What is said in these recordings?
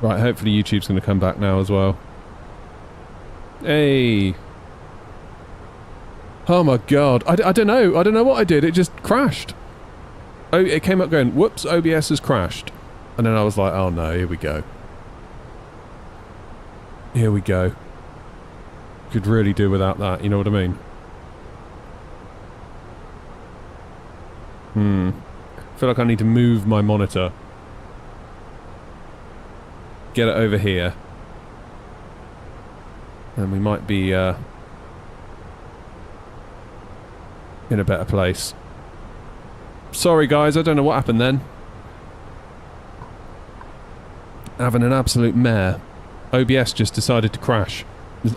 Right, hopefully YouTube's going to come back now as well. Hey! Oh my god, I don't know. I don't know what I did. It just crashed. Oh, it came up going, whoops, OBS has crashed. And then I was like, oh no, here we go. Here we go. Could really do without that, you know what I mean? I feel like I need to move my monitor. Get it over here. And we might be in a better place. Sorry guys, I don't know what happened then. Having an absolute mare. OBS just decided to crash.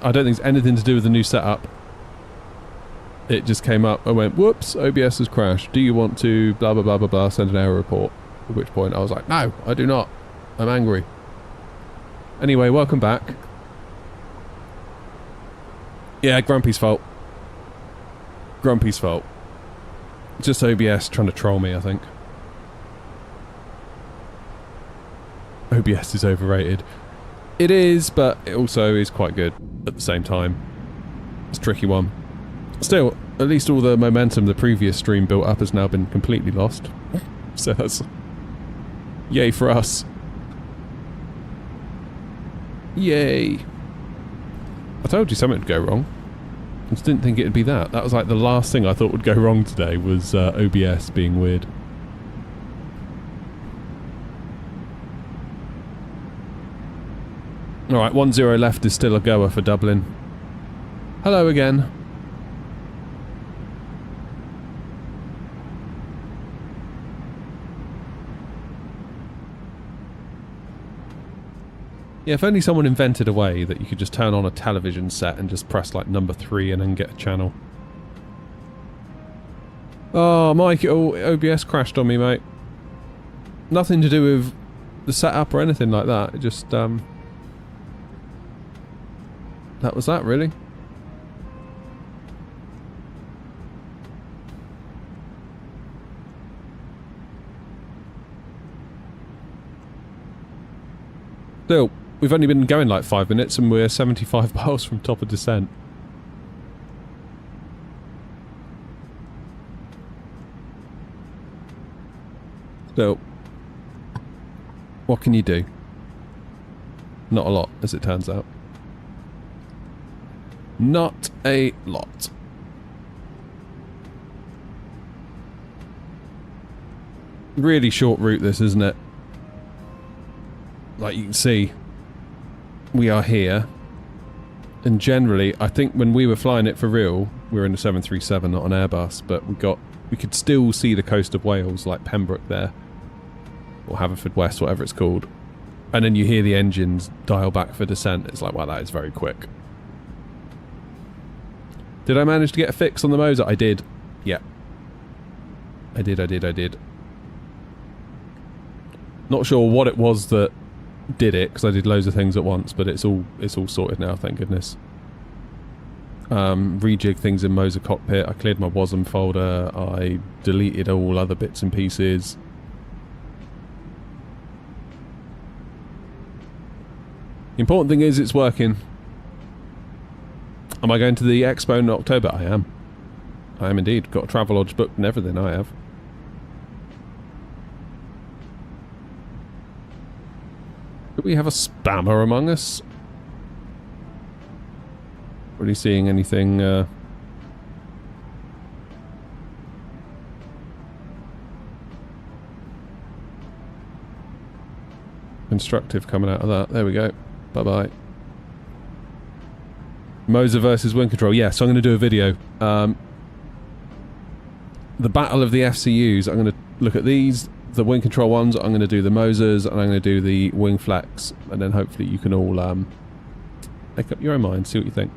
I don't think it's anything to do with the new setup. It just came up, I went, whoops, OBS has crashed. Do you want to blah blah blah blah blah send an error report? At which point I was like, no, I do not. I'm angry. Anyway, welcome back. Yeah, Grumpy's fault. Grumpy's fault. Just OBS trying to troll me, I think. OBS is overrated. It is, but it also is quite good at the same time. It's a tricky one. Still, at least all the momentum the previous stream built up has now been completely lost. So that's... yay for us. Yay. I told you something would go wrong. I just didn't think it'd be that. That was like the last thing I thought would go wrong today was OBS being weird. Alright, 1-0 left is still a goer for Dublin. Hello again. Yeah, if only someone invented a way that you could just turn on a television set and just press like number 3 and then get a channel. Oh, Mike, OBS crashed on me, mate. Nothing to do with the setup or anything like that. It just, that was that, really. Still, we've only been going like 5 minutes and we're 75 miles from top of descent. Still, what can you do? Not a lot, as it turns out. Not a lot. Really short route this, isn't it? Like you can see, we are here. And generally, I think when we were flying it for real, we were in a 737, not an Airbus, but we could still see the coast of Wales, like Pembroke there. Or Haverfordwest, whatever it's called. And then you hear the engines dial back for descent. It's like, wow, that is very quick. Did I manage to get a fix on the Moser? I did. Yeah. I did. Not sure what it was that did it, because I did loads of things at once, but it's all sorted now, thank goodness. Rejig things in Moser cockpit. I cleared my WASM folder. I deleted all other bits and pieces. The important thing is it's working. Am I going to the expo in October? I am. I am indeed. Got a travel lodge booked and everything, I have. Do we have a spammer among us? Really seeing anything constructive coming out of that? There we go. Bye-bye. Moser versus wind control. Yeah, so I'm going to do a video. The battle of the FCUs. I'm going to look at these, the wind control ones. I'm going to do the Mosers, and I'm going to do the wing flex, and then hopefully you can all make up your own mind, see what you think.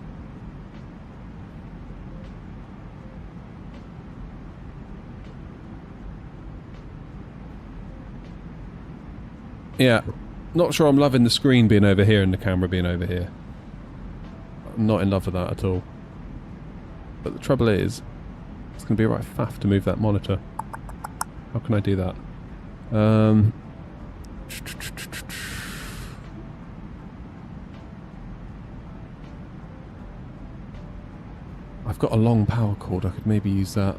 Yeah, not sure I'm loving the screen being over here and the camera being over here. I'm not in love with that at all. But the trouble is, it's going to be a right faff to move that monitor. How can I do that? I've got a long power cord, I could maybe use that.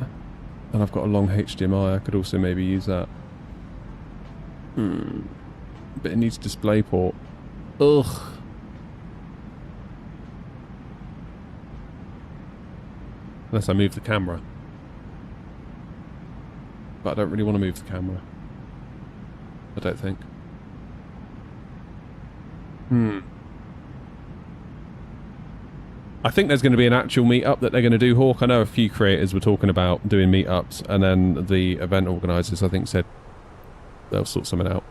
And I've got a long HDMI, I could also maybe use that. But it needs DisplayPort. Ugh. Unless I move the camera. But I don't really want to move the camera. I don't think. I think there's going to be an actual meetup that they're going to do, Hawk. I know a few creators were talking about doing meetups, and then the event organisers, I think, said they'll sort something out.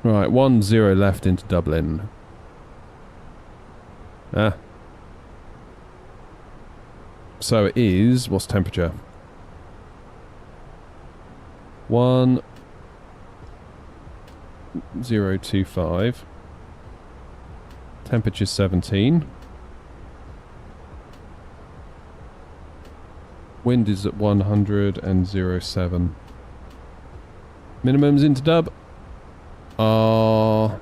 Right, 1-0 left into Dublin. So it is, what's temperature? 1025. Temperature 17. Wind is at 100.07. Minimums into Dub are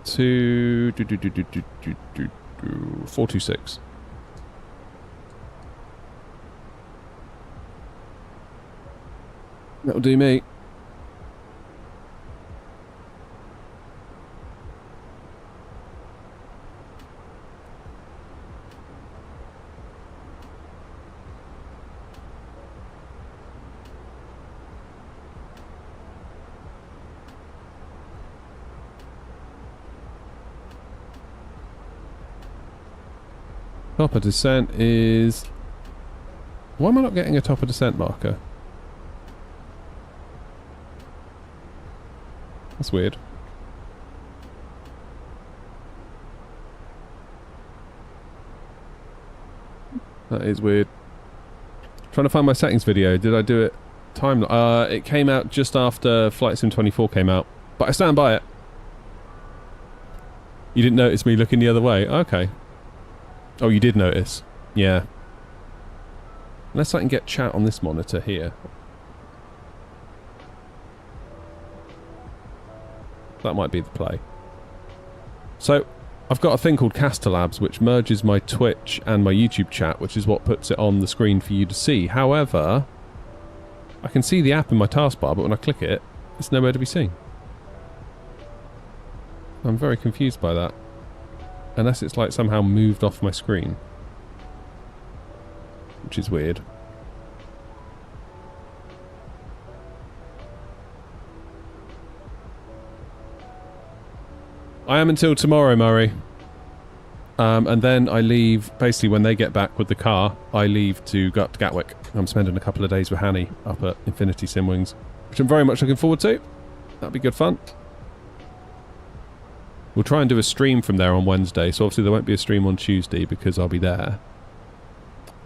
426. That'll do me. Top of descent is... Why am I not getting a top of descent marker? That's weird. That is weird. Trying to find my settings video. Did I do it time? It came out just after Flight Sim 24 came out. But I stand by it. You didn't notice me looking the other way? Okay. Oh, you did notice. Yeah. Unless I can get chat on this monitor here. That might be the play. So, I've got a thing called Castalabs, which merges my Twitch and my YouTube chat, which is what puts it on the screen for you to see. However, I can see the app in my taskbar, but when I click it, it's nowhere to be seen. I'm very confused by that. Unless it's like somehow moved off my screen. Which is weird. I am until tomorrow, Murray. And then I leave, basically when they get back with the car, I leave to go up to Gatwick. I'm spending a couple of days with Hanny up at Infinity Simwings, which I'm very much looking forward to. That'll be good fun. We'll try and do a stream from there on Wednesday, so obviously there won't be a stream on Tuesday because I'll be there.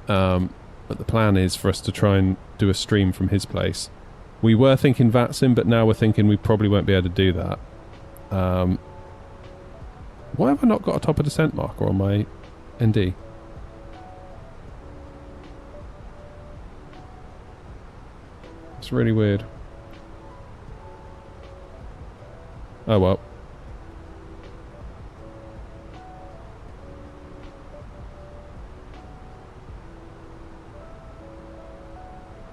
But the plan is for us to try and do a stream from his place. We were thinking VATSIM, but now we're thinking we probably won't be able to do that. Why have I not got a top of descent marker on my ND? It's really weird. Oh well.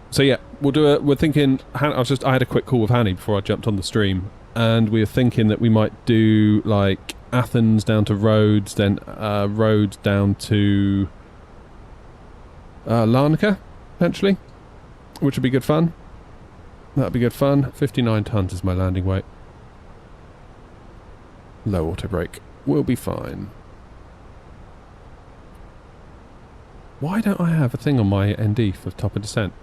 So yeah, we'll do a. We're thinking. I had a quick call with Hanny before I jumped on the stream, and we were thinking that we might do like Athens down to Rhodes, then Rhodes down to Larnaca, potentially, which would be good fun. That'd be good fun. 59 tons is my landing weight. Low auto brake. We'll be fine. Why don't I have a thing on my ND for top of descent?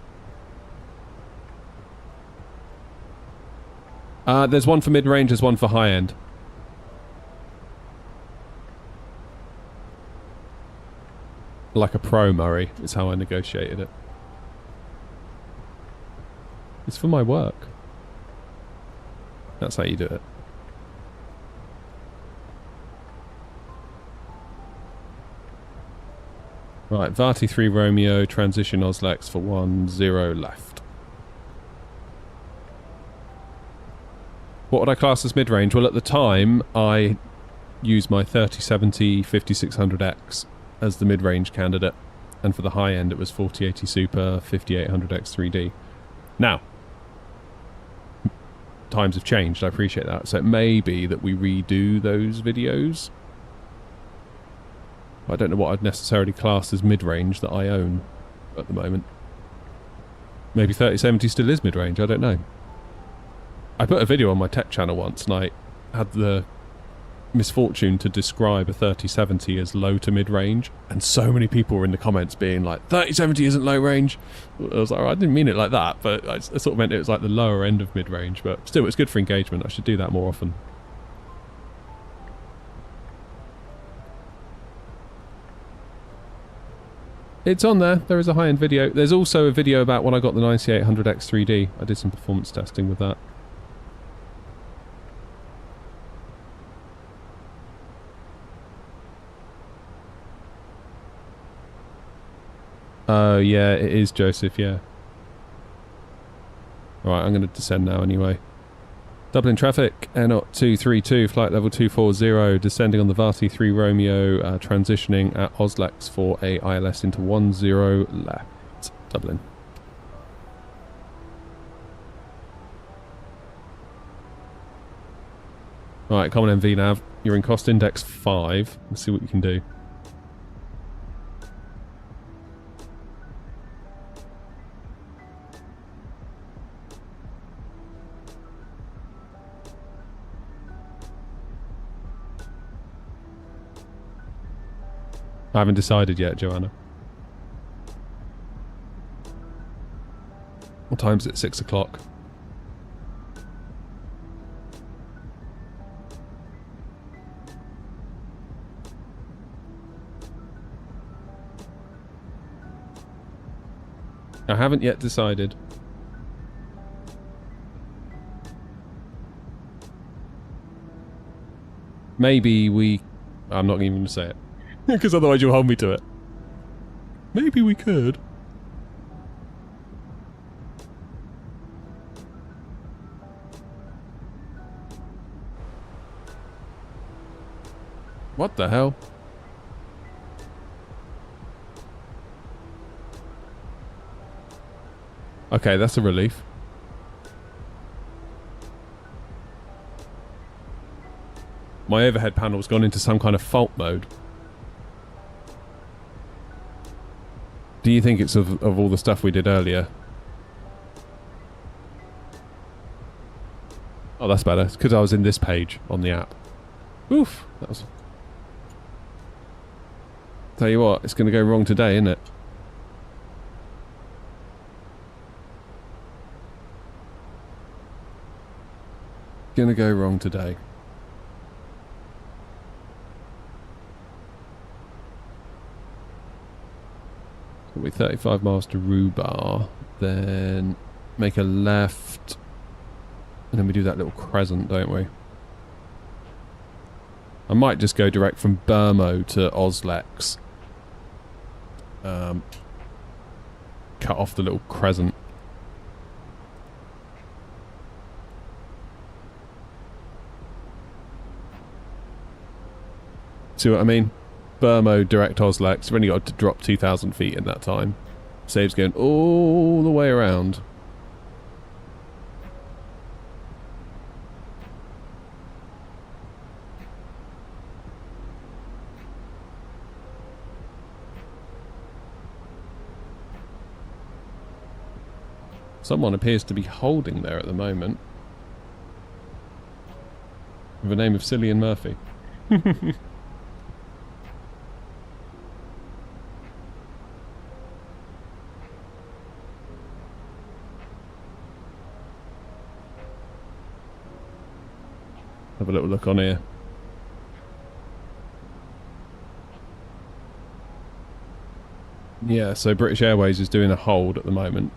There's one for mid-range, there's one for high-end. Like a pro, Murray, is how I negotiated it. It's for my work. That's how you do it. Right, Vati 3 Romeo, transition Oslex for 1-0 left. What would I class as mid-range? Well, at the time, I used my 3070 5600X as the mid-range candidate. And for the high end, it was 4080 Super 5800X 3D. Now, times have changed, I appreciate that. So it may be that we redo those videos. I don't know what I'd necessarily class as mid-range that I own at the moment. Maybe 3070 still is mid-range, I don't know. I put a video on my tech channel once and I had the misfortune to describe a 3070 as low to mid-range, and so many people were in the comments being like, 3070 isn't low range. I was like, oh, I didn't mean it like that, but I sort of meant it was like the lower end of mid-range, but still it's good for engagement. I should do that more often. It's on there. There is a high-end video. There's also a video about when I got the 9800X 3D. I did some performance testing with that. Oh, yeah, it is Joseph, yeah. Alright, I'm going to descend now anyway. Dublin traffic, Airnaut 232, flight level 240, descending on the Vati 3 Romeo, transitioning at Oslex for a ILS into 10 left. Dublin. Alright, common MV nav. You're in cost index 5. Let's see what you can do. I haven't decided yet, Joanna. What time is it? 6 o'clock. I haven't yet decided. Maybe we... I'm not even going to say it. Because otherwise you'll hold me to it. Maybe we could. What the hell? Okay, that's a relief. My overhead panel's gone into some kind of fault mode. Do you think it's of all the stuff we did earlier? Oh, that's better. It's because I was in this page on the app. Oof. That was... Tell you what, it's going to go wrong today, isn't it? Gonna go wrong today. It'll be 35 miles to Rhubar, then make a left, and then we do that little crescent, don't we? I might just go direct from Burmo to Oslex. Cut off the little crescent. See what I mean? Burmo, direct Oslex. We've only got to drop 2,000 feet in that time. Saves going all the way around. Someone appears to be holding there at the moment. With the name of Cillian Murphy. Have a little look on here. Yeah, so British Airways is doing a hold at the moment.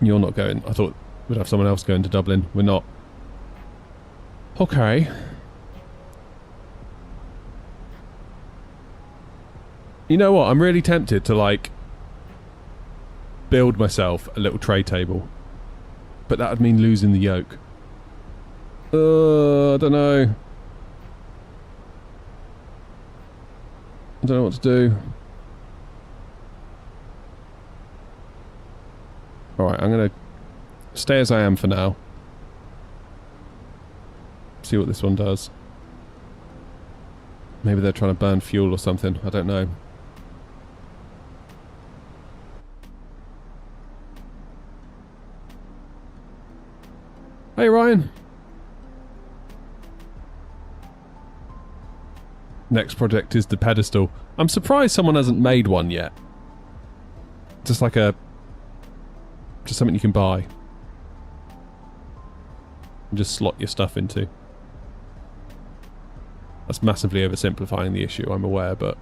You're not going. I thought we'd have someone else going to Dublin. We're not. Okay. You know what? I'm really tempted to, like, build myself a little tray table But that would mean losing the yoke. I don't know. I don't know what to do. Alright, I'm going to stay as I am for now. See what this one does. Maybe they're trying to burn fuel or something. I don't know. Hey, Ryan. Next project is the pedestal. I'm surprised someone hasn't made one yet. Just like a... just something you can buy. And just slot your stuff into. That's massively oversimplifying the issue, I'm aware, but...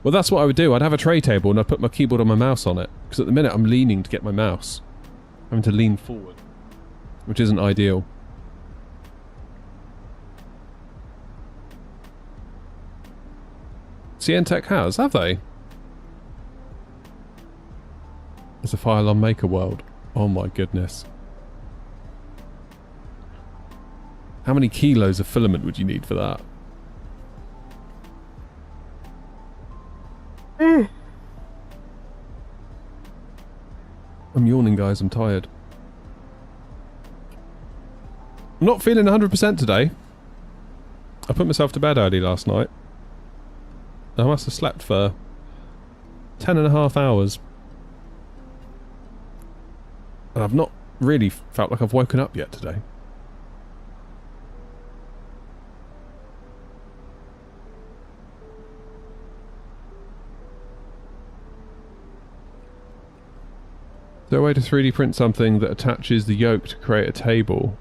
well, that's what I would do. I'd have a tray table and I'd put my keyboard and my mouse on it. Because at the minute I'm leaning to get my mouse. I'm having to lean forward. Which isn't ideal. CNTech has, have they? There's a file on Maker World. Oh my goodness. How many kilos of filament would you need for that? I'm yawning, guys. I'm tired. I'm not feeling 100% today. I put myself to bed early last night. I must have slept for 10.5 hours. And I've not really felt like I've woken up yet today. Is there a way to 3D print something that attaches the yoke to create a table?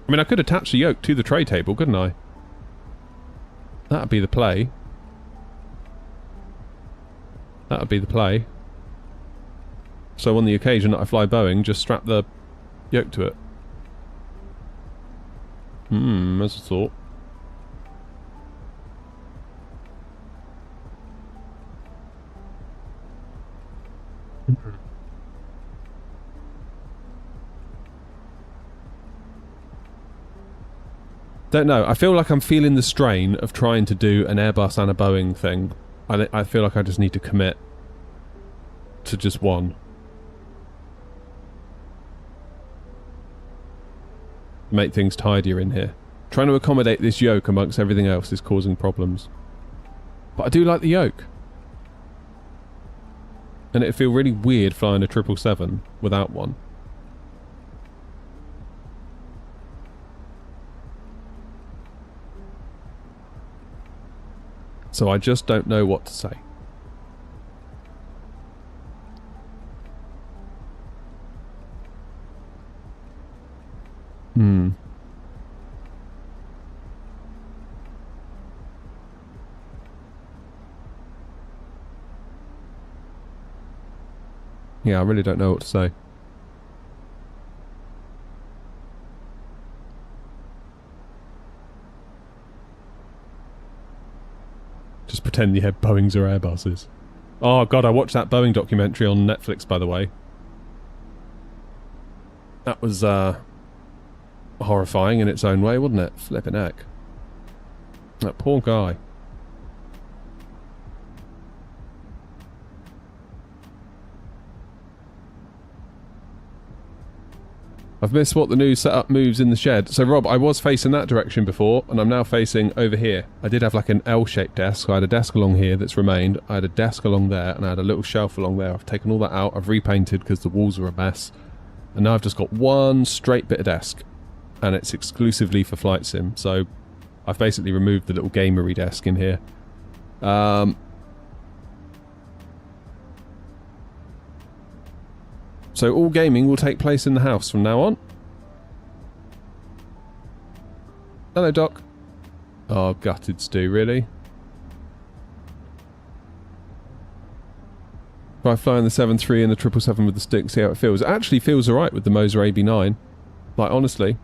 I mean, I could attach the yoke to the tray table, couldn't I? That'd be the play. That'd be the play. So on the occasion that I fly Boeing, just strap the yoke to it. That's a thought. Don't know. I feel like I'm feeling the strain of trying to do an Airbus and a Boeing thing. I feel like I just need to commit to just one. Make things tidier in here. Trying to accommodate this yoke amongst everything else is causing problems. But I do like the yoke. And it'd feel really weird flying a 777 without one. So I just don't know what to say. Yeah, I really don't know what to say. Just pretend you had Boeings or Airbuses. Oh god, I watched that Boeing documentary on Netflix, by the way. That was horrifying in its own way, wasn't it? Flippin' heck. That poor guy. I've missed what the new setup moves in the shed. So Rob, I was facing that direction before, and I'm now facing over here. I did have like an L-shaped desk. So I had a desk along here that's remained. I had a desk along there, and I had a little shelf along there. I've taken all that out. I've repainted because the walls are a mess. And now I've just got one straight bit of desk. And it's exclusively for flight sim. So I've basically removed the little gamery desk in here. So all gaming will take place in the house from now on. Hello, Doc. Oh, gutted Stu, really? If I fly in the 7.3 and the 777 with the stick, see how it feels. It actually feels alright with the Moser AB9. Like, honestly.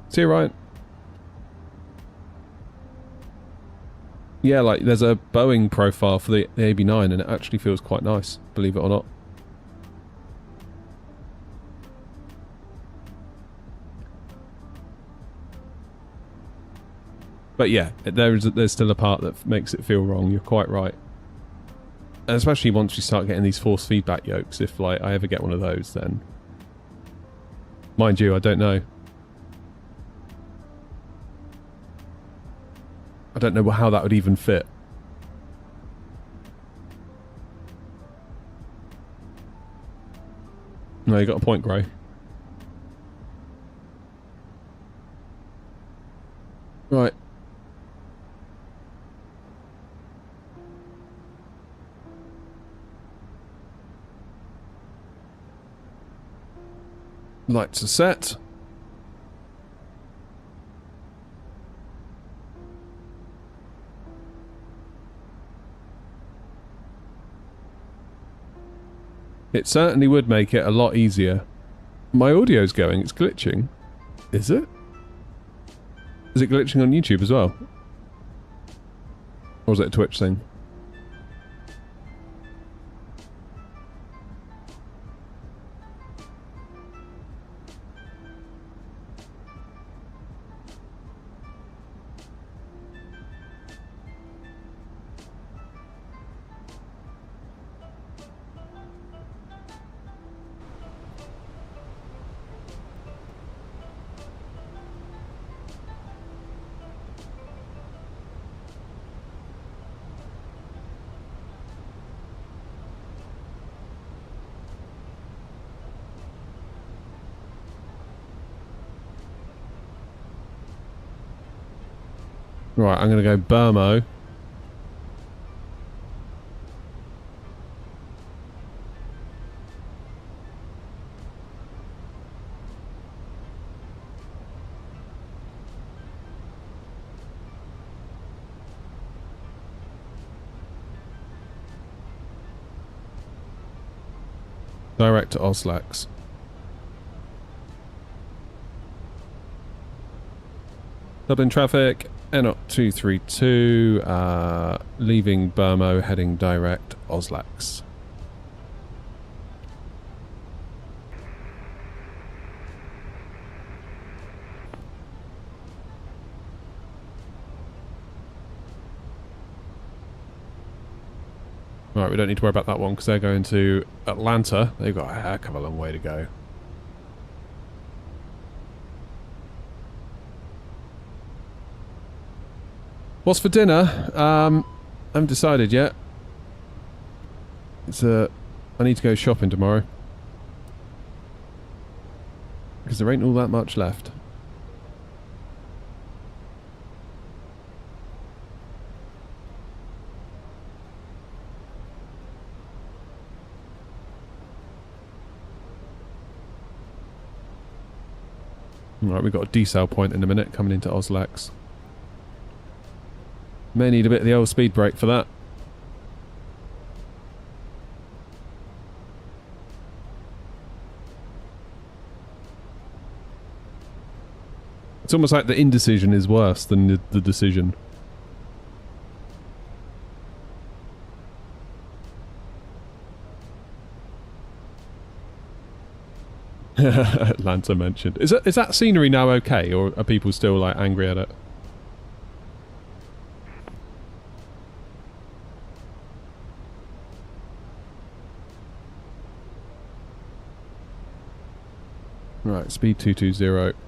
See you, Ryan. Yeah, like there's a Boeing profile for the AB9 and it actually feels quite nice, believe it or not. But yeah, there's still a part that makes it feel wrong, you're quite right. And especially once you start getting these force feedback yokes, if like I ever get one of those, then... Mind you, I don't know. I don't know how that would even fit. No, you got a point, Gray. Right. Lights are set. It certainly would make it a lot easier. My audio's going, it's glitching. Is it? Is it glitching on YouTube as well? Or is it a Twitch thing? Right, I'm going to go Burmo. Direct to Oslax. Dublin traffic, NOT 232, leaving Burmo, heading direct Oslax. Right, we don't need to worry about that one because they're going to Atlanta. They've got a heck of a long way to go. What's for dinner? I haven't decided yet. It's I need to go shopping tomorrow. Because there ain't all that much left. Right, we've got a desal point in a minute coming into Oslax. May need a bit of the old speed brake for that. It's almost like the indecision is worse than the decision. Atlanta mentioned. Is that scenery now okay, or are people still like angry at it? Right, speed 220.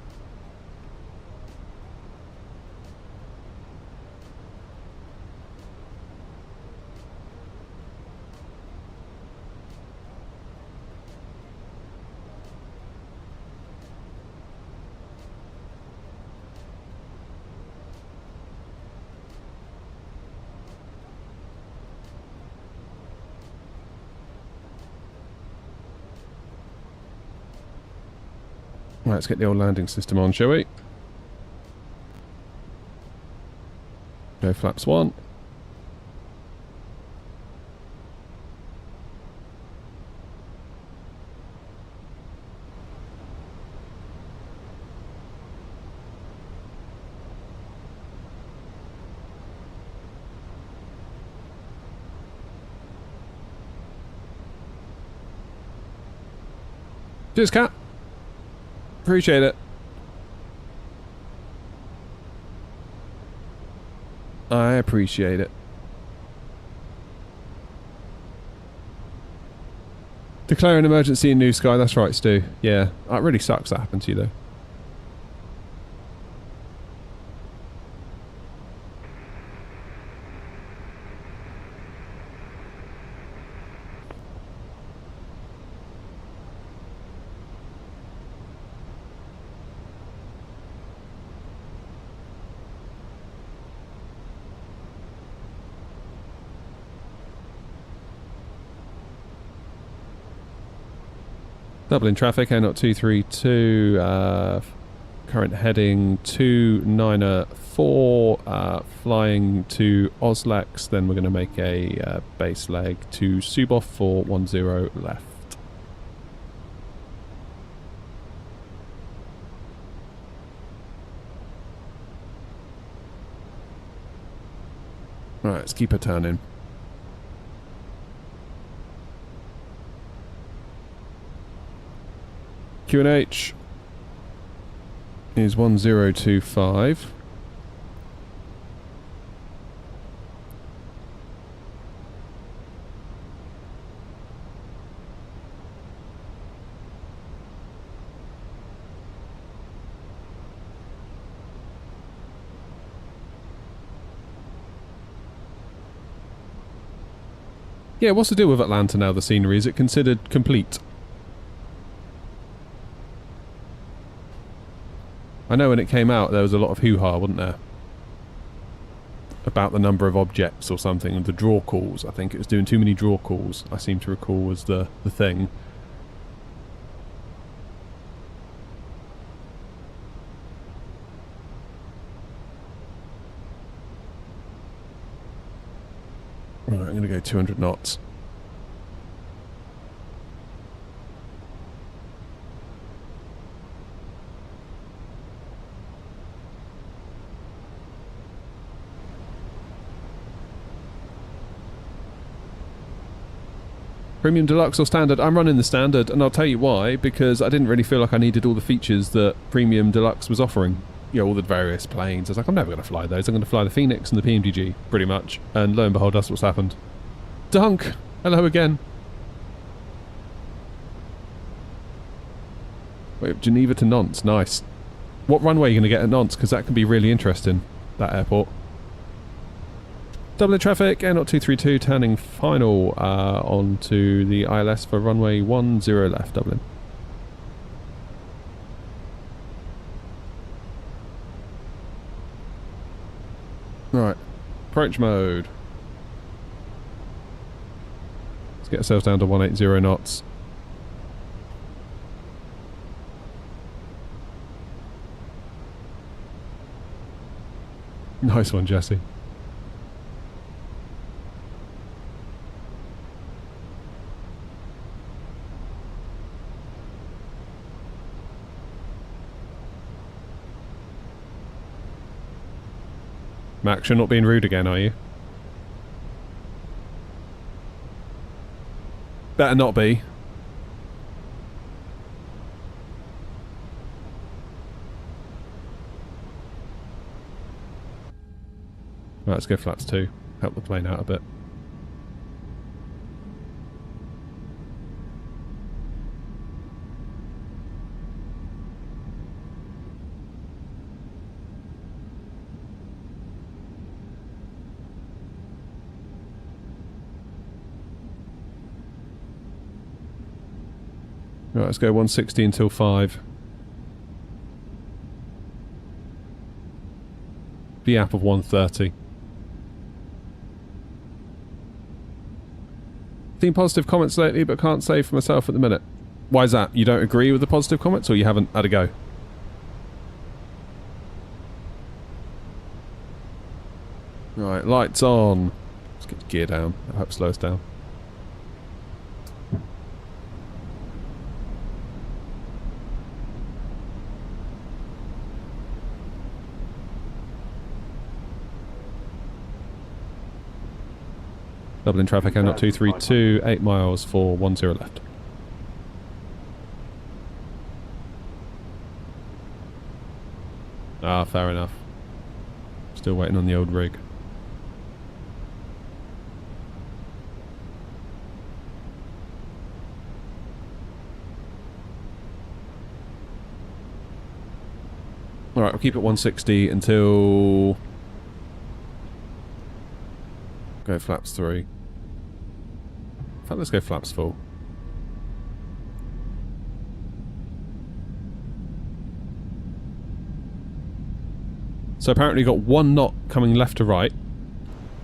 Right, let's get the old landing system on, shall we? Go flaps 1. Cheers, Cat. Appreciate it. I appreciate it. Declare an emergency in New Sky. That's right, Stu. Yeah, it really sucks that happened to you, though. Dublin traffic, A0232, current heading 294, flying to Oslex, then we're going to make a base leg to Suboff for 10 left. Right, let's keep her turning. QNH is 1025. Yeah, what's the deal with Atlanta now, the scenery? Is it considered complete? I know when it came out there was a lot of hoo-ha, wasn't there? About the number of objects or something, and the draw calls. I think it was doing too many draw calls, I seem to recall, was the thing. Right, I'm going to go 200 knots. Premium Deluxe or Standard? I'm running the Standard, and I'll tell you why, because I didn't really feel like I needed all the features that Premium Deluxe was offering. You know, all the various planes. I was like, I'm never going to fly those. I'm going to fly the Phoenix and the PMDG, pretty much. And lo and behold, that's what's happened. Dunk! Hello again. Wait, Geneva to Nantes. Nice. What runway are you going to get at Nantes? Because that can be really interesting, that airport. Dublin traffic, N0232, turning final onto the ILS for runway 10 left, Dublin. Right, approach mode. Let's get ourselves down to 180 knots. Nice one, Jesse. Max, you're not being rude again, are you? Better not be. Right, let's go flaps 2. Help the plane out a bit. Right, let's go 160 until 5. The app of 130. Seen positive comments lately, but can't say for myself at the minute. Why is that? You don't agree with the positive comments, or you haven't had a go? Right, lights on. Let's get gear down. I hope it slows down. Dublin traffic, N0232, 8 miles for 10 left. Ah, fair enough. Still waiting on the old rig. Alright, we'll keep it 160 until... Go flaps 3. In fact, let's go flaps 4. So apparently we've got 1 knot coming left to right,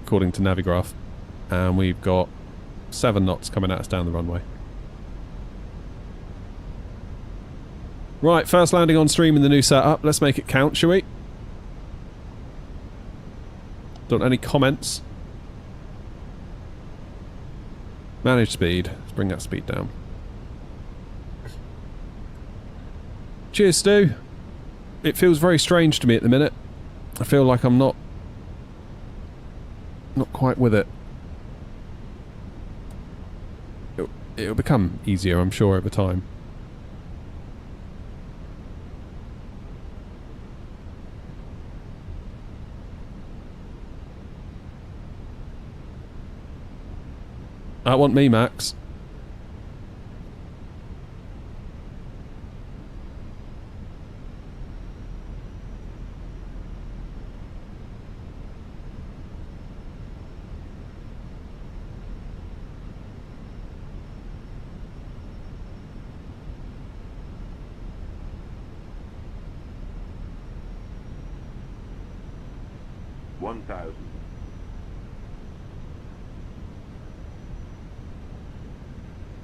according to Navigraph. And we've got 7 knots coming at us down the runway. Right, first landing on stream in the new setup. Let's make it count, shall we? Don't any comments? Manage speed. Let's bring that speed down. Cheers, Stu. It feels very strange to me at the minute. I feel like I'm not quite with it. It'll become easier, I'm sure, over time. That want me, Max.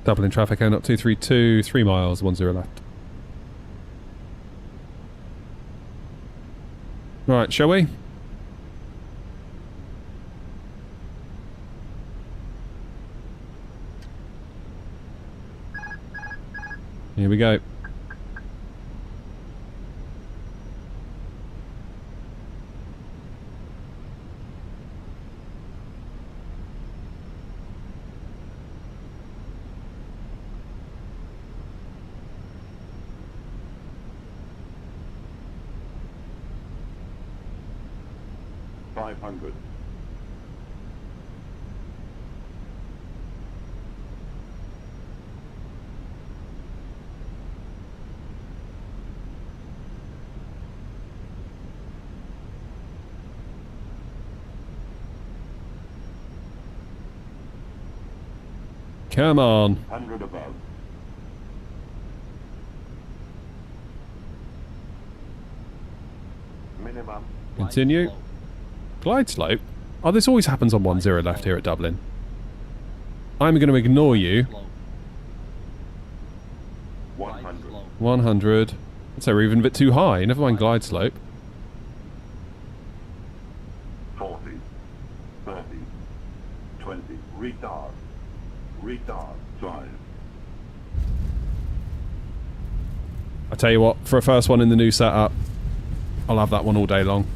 Doubling traffic, out 232, 3 miles, 10 left. Right, shall we? Here we go. Come on. 100 above. Minimum. Continue. Glide slope? Oh, this always happens on 10 left here at Dublin. I'm going to ignore you. 100. 100. I'd say we're even a bit too high. Never mind glide slope. 40. 30. 20. Retard. Retard. 5. I tell you what, for a first one in the new setup, I'll have that one all day long.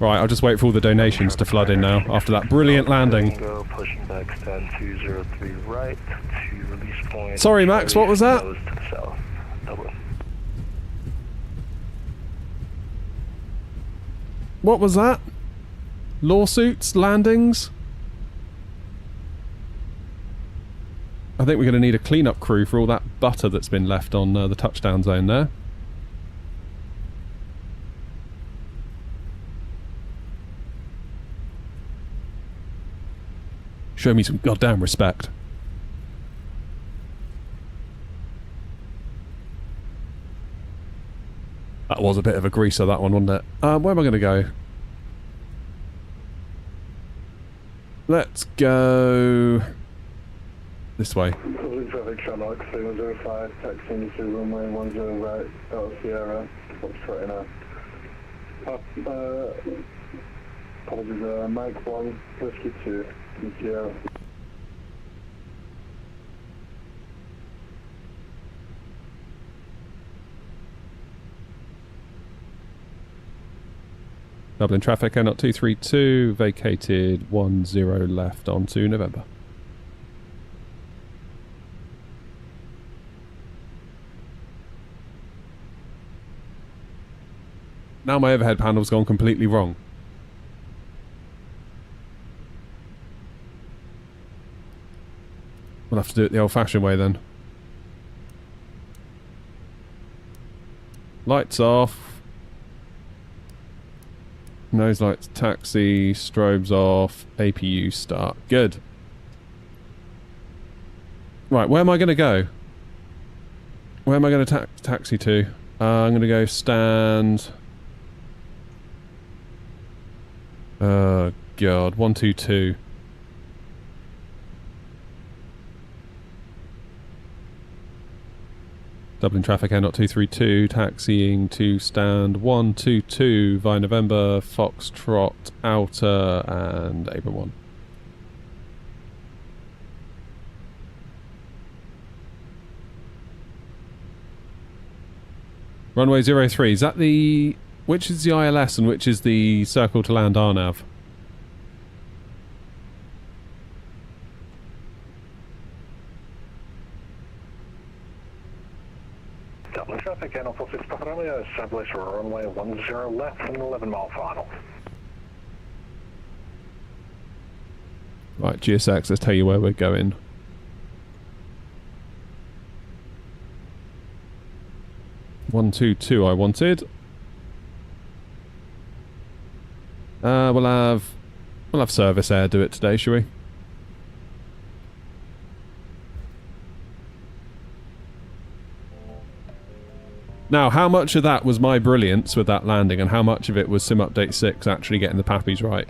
Right, I'll just wait for all the donations to flood in now after that brilliant landing. Pushing back stand 203 right to release point. Sorry, Max, what was that? To the south. Dublin. What was that? Lawsuits? Landings? I think we're going to need a clean-up crew for all that butter that's been left on the touchdown zone there. Show me some goddamn respect. That was a bit of a greaser, that one, wasn't it? Where am I going to go? Let's go this way. Public traffic Shamrock 305, taxiing to runway 10 right, out of Sierra, Foxtrot in apologies, Mike 1, Whiskey 2, in Sierra. Dublin traffic, N 232, vacated 10 left onto November. Now my overhead panel's gone completely wrong. We'll have to do it the old-fashioned way then. Lights off. Nose lights, taxi, strobes off, APU start. Good. Right, where am I going to go? Where am I going to taxi to? I'm going to go stand... Oh, God. 122. Dublin traffic Air 232, taxiing to stand 122 via November, Foxtrot, Outer, and Abram 1. Runway 03, is that the... Which is the ILS and which is the circle to land RNAV? Dublin traffic, Air 46 Papa Romeo, establish runway 10 left and 11 mile final. Right, GSX, let's tell you where we're going. One, two, two. I wanted. We'll have Service Air do it today, shall we? Now, how much of that was my brilliance with that landing, and how much of it was Sim Update 6 actually getting the pappies right?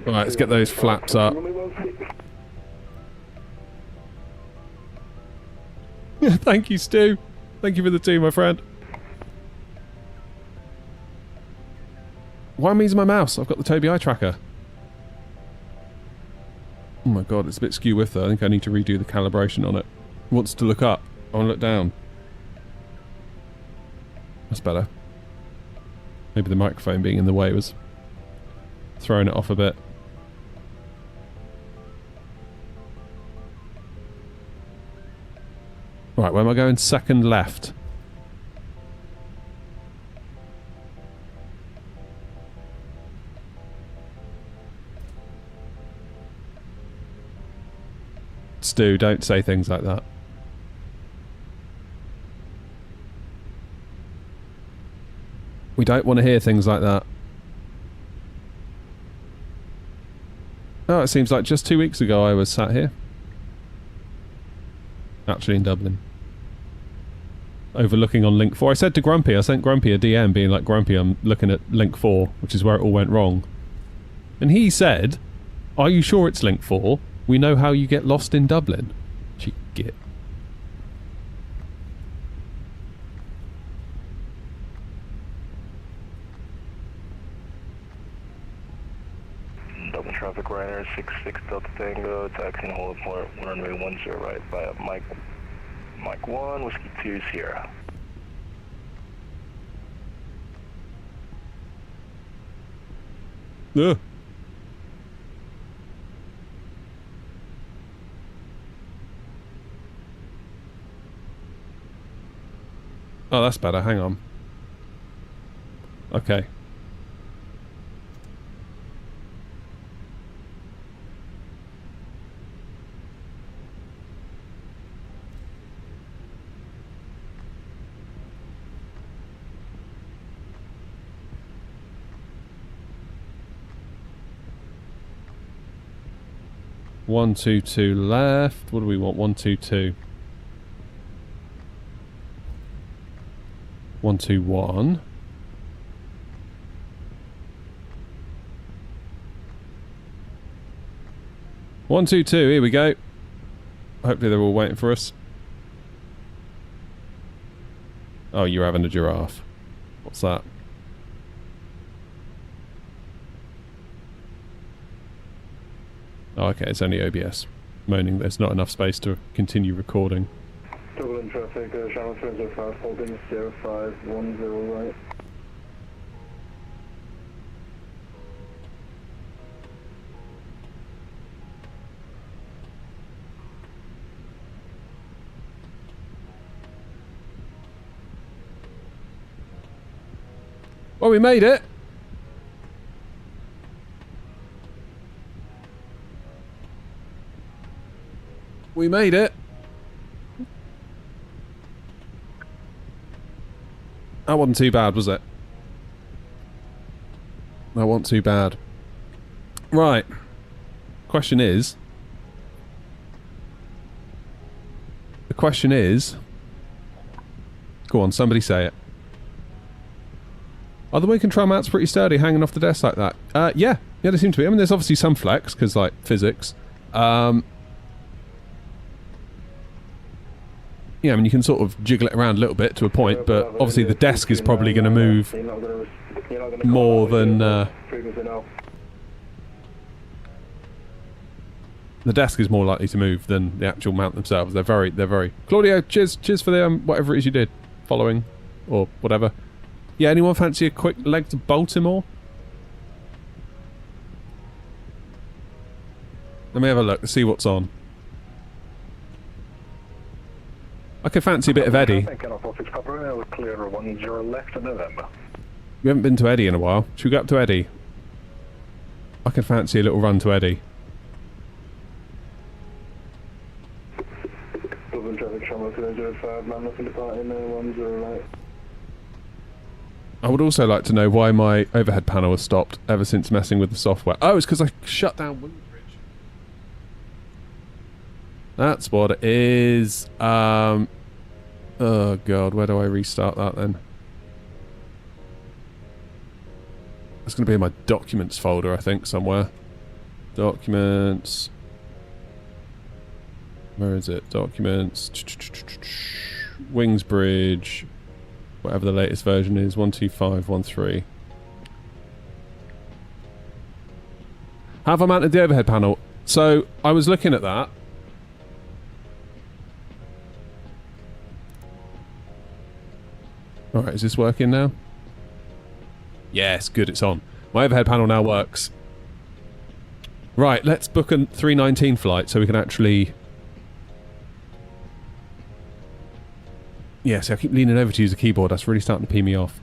Alright, let's get those flaps up. Thank you, Stu. Thank you for the tea, my friend. Why am I using my mouse? I've got the Tobii eye tracker. Oh my god, it's a bit skew with though. I think I need to redo the calibration on it. It wants to look up. I want to look down. That's better. Maybe the microphone being in the way was throwing it off a bit. Right, where am I going? Second left. Stu, don't say things like that. We don't want to hear things like that. Oh, it seems like just 2 weeks ago I was sat here. Actually in Dublin. Overlooking on link 4. I said to Grumpy, I sent Grumpy a DM being like, Grumpy, I'm looking at link 4, which is where it all went wrong. And he said, are you sure it's link 4? We know how you get lost in Dublin. Cheeky git. Dublin traffic Ryanair 66 Delta Tango, taxi and hold port, runway 10 right via Mike 1, Whiskey 2 Sierra. Ugh. Oh, that's better. Hang on. Okay. One, two, two left. What do we want? 122. 121. One, two, two. Here we go. Hopefully they're all waiting for us. Oh, you're having a giraffe. What's that? Oh, okay, it's only OBS. Moaning there's not enough space to continue recording. Dublin traffic, channel 205, holding 0510 right. Well, we made it. We made it. That wasn't too bad, was it? That wasn't too bad. Right. Question is... The question is... Go on, somebody say it. Are the wing control mats pretty sturdy hanging off the desk like that? Yeah. Yeah, they seem to be. I mean, there's obviously some flex, because, like, physics. Yeah, I mean, you can sort of jiggle it around a little bit to a point, but obviously the desk is probably going to move more than... the desk is more likely to move than the actual mount themselves. They're very... Claudio, cheers for the, whatever it is you did. Following, or whatever. Yeah, anyone fancy a quick leg to Baltimore? Let me have a look to see what's on. I could fancy a bit of Eddie. We haven't been to Eddie in a while. Should we go up to Eddie? I could fancy a little run to Eddie. I would also like to know why my overhead panel has stopped ever since messing with the software. Oh, it's because I shut down Windbridge. That's what it is. Oh god, where do I restart that then? It's going to be in my documents folder, I think, somewhere. Documents. Where is it? Documents. Wingsbridge. Whatever the latest version is. 12513. Have I mounted the overhead panel? So, I was looking at that. Alright, is this working now? Yes, good, it's on. My overhead panel now works. Right, let's book a 319 flight so we can actually... Yeah, see, I keep leaning over to use the keyboard. That's really starting to pee me off.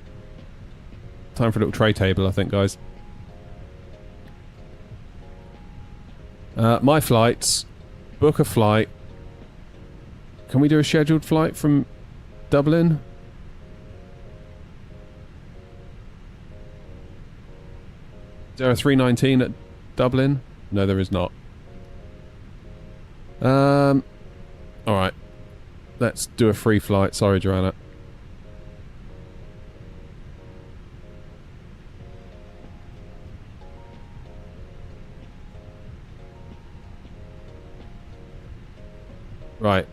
Time for a little tray table, I think, guys. My flights. Book a flight. Can we do a scheduled flight from Dublin? Is there a 319 at Dublin? No, there is not. Alright. Let's do a free flight. Sorry, Joanna. Right.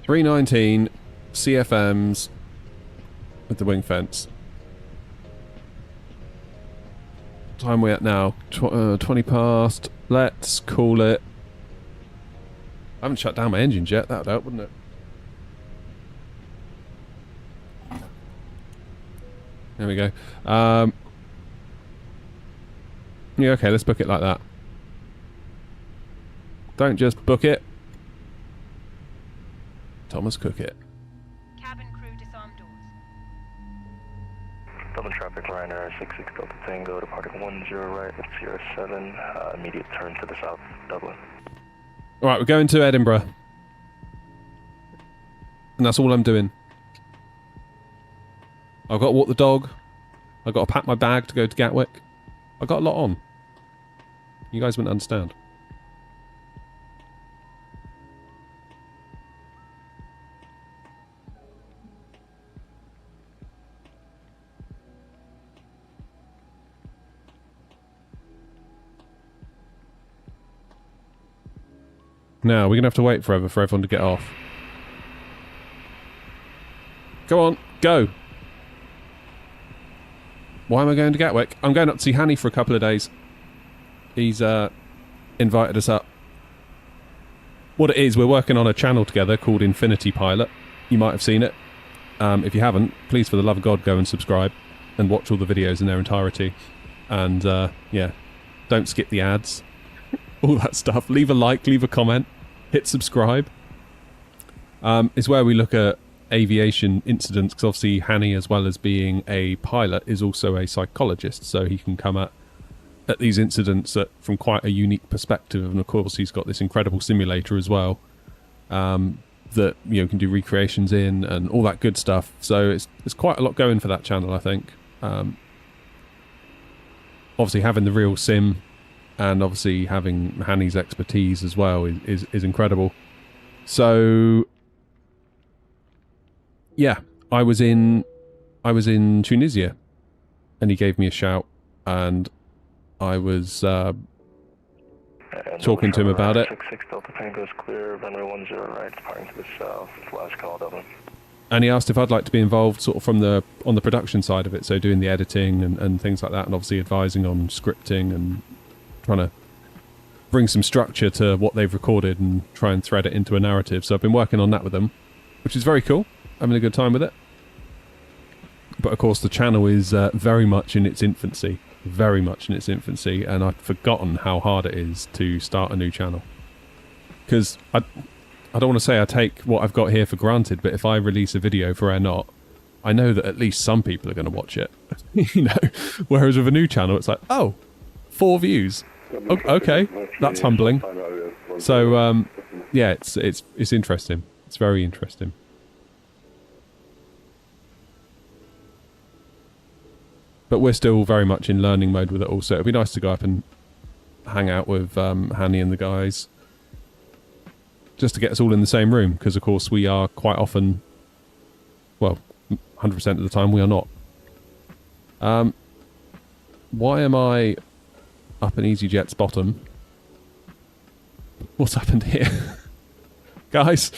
$319 CFMs with the wing fence. What time are we at now? 20 past. Let's call it. I haven't shut down my engines yet. That would help, wouldn't it? There we go. Yeah, okay, let's book it like that. Don't just book it. Thomas, cook it. Cabin crew disarm doors. Dublin traffic liner 66 Delta Tango, departing 10 right, 07, immediate turn to the south, Dublin. Alright, we're going to Edinburgh. And that's all I'm doing. I've got to walk the dog. I've got to pack my bag to go to Gatwick. I've got a lot on. You guys wouldn't understand. Now, we're going to have to wait forever for everyone to get off. Go on, go! Why am I going to Gatwick? I'm going up to see Hanny for a couple of days. He's invited us up. What it is, we're working on a channel together called Infinity Pilot. You might have seen it. If you haven't, please for the love of God go and subscribe and watch all the videos in their entirety. And yeah, don't skip the ads. All that stuff. Leave a like, leave a comment, hit subscribe. is where we look at aviation incidents, because obviously Hanny, as well as being a pilot, is also a psychologist, so he can come at these incidents from quite a unique perspective. And of course he's got this incredible simulator as well, that can do recreations in and all that good stuff. So it's quite a lot going for that channel, I think. Obviously having the real sim and obviously having Hanny's expertise as well is incredible. So yeah, I was in Tunisia and he gave me a shout, and I was talking to him about it. 66 Delta Tango is clear, runway 10 right, departing to the south, flash call, Dublin. And he asked if I'd like to be involved sort of on the production side of it, so doing the editing and things like that, and obviously advising on scripting and trying to bring some structure to what they've recorded and try and thread it into a narrative. So I've been working on that with them, which is very cool. Having a good time with it. But of course the channel is very much in its infancy. Very much in its infancy, and I'd forgotten how hard it is to start a new channel. Because I don't want to say I take what I've got here for granted, but if I release a video for Air Not, I know that at least some people are going to watch it. Whereas with a new channel, it's like, oh, 4 views. Oh, okay, that's humbling. So yeah, it's interesting. It's very interesting. But we're still very much in learning mode with it all, so it'd be nice to go up and hang out with Hanny and the guys, just to get us all in the same room, because of course we are quite often, well, 100% of the time we are not. Why am I up in EasyJet's bottom? What's happened here? Guys?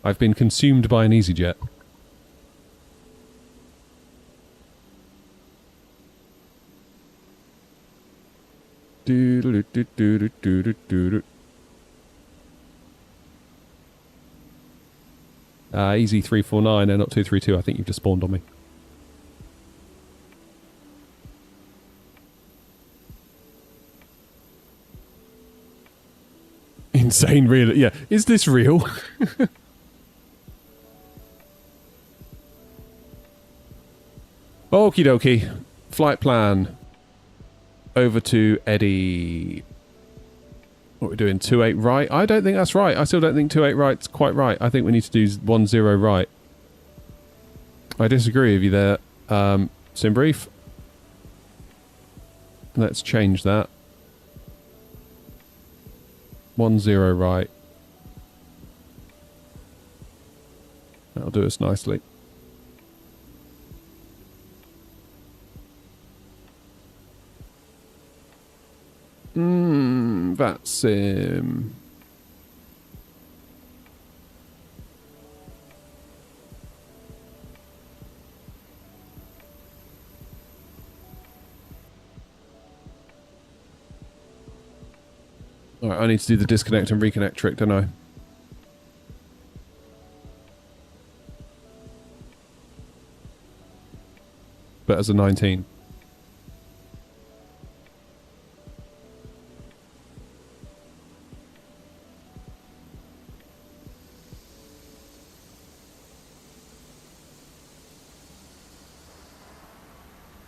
I've been consumed by an EasyJet. Easy 349 and not 232. I think you've just spawned on me. Insane, really. Yeah, is this real? Okie dokie. Flight plan. Over to Eddie. What are we doing? 28 right? I don't think that's right. I still don't think 28 right's quite right. I think we need to do 10 right. I disagree with you there, Sim Brief. Let's change that. 10 right. That'll do us nicely. That's him. Alright, I need to do the disconnect and reconnect trick, don't I? But as a 19.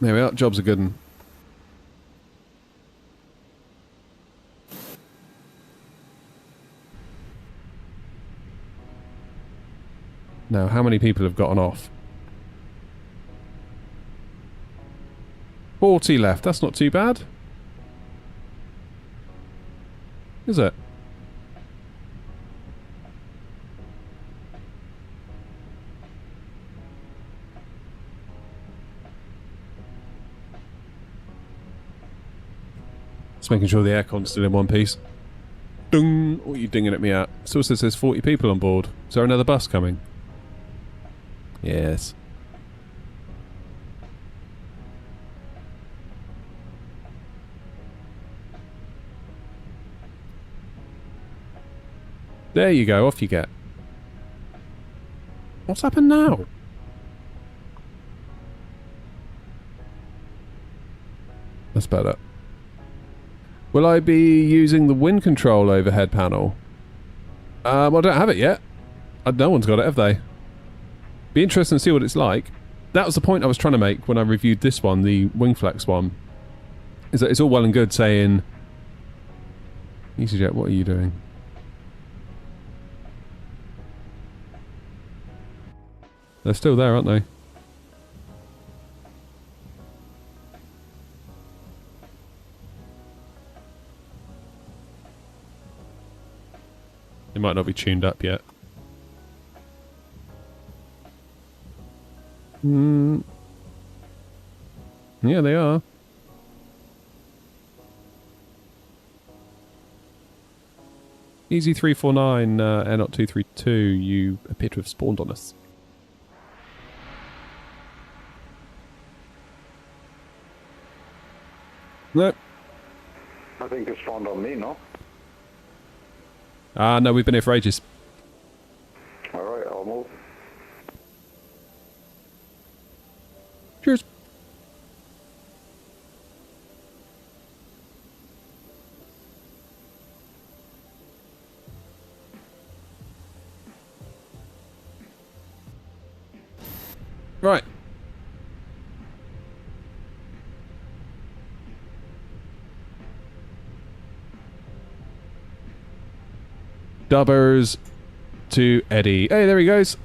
There we are, job's a good one. Now, how many people have gotten off? 40 left, that's not too bad. Is it? Just making sure the aircon's still in one piece. Dung! What are you dinging at me at? Still says there's 40 people on board. Is there another bus coming? Yes. There you go, off you get. What's happened now? That's better. Will I be using the wind control overhead panel? I don't have it yet. No one's got it, have they? Be interesting to see what it's like. That was the point I was trying to make when I reviewed this one, the Wingflex one. Is that it's all well and good saying... EasyJet, what are you doing? They're still there, aren't they? They might not be tuned up yet. Yeah, they are. Easy 349, Air 232, you appear to have spawned on us. No. I think it's spawned on me, no? No, we've been here for ages. Alright, I'll move. Cheers. Right. Dubbers to Eddie. Hey, there he goes.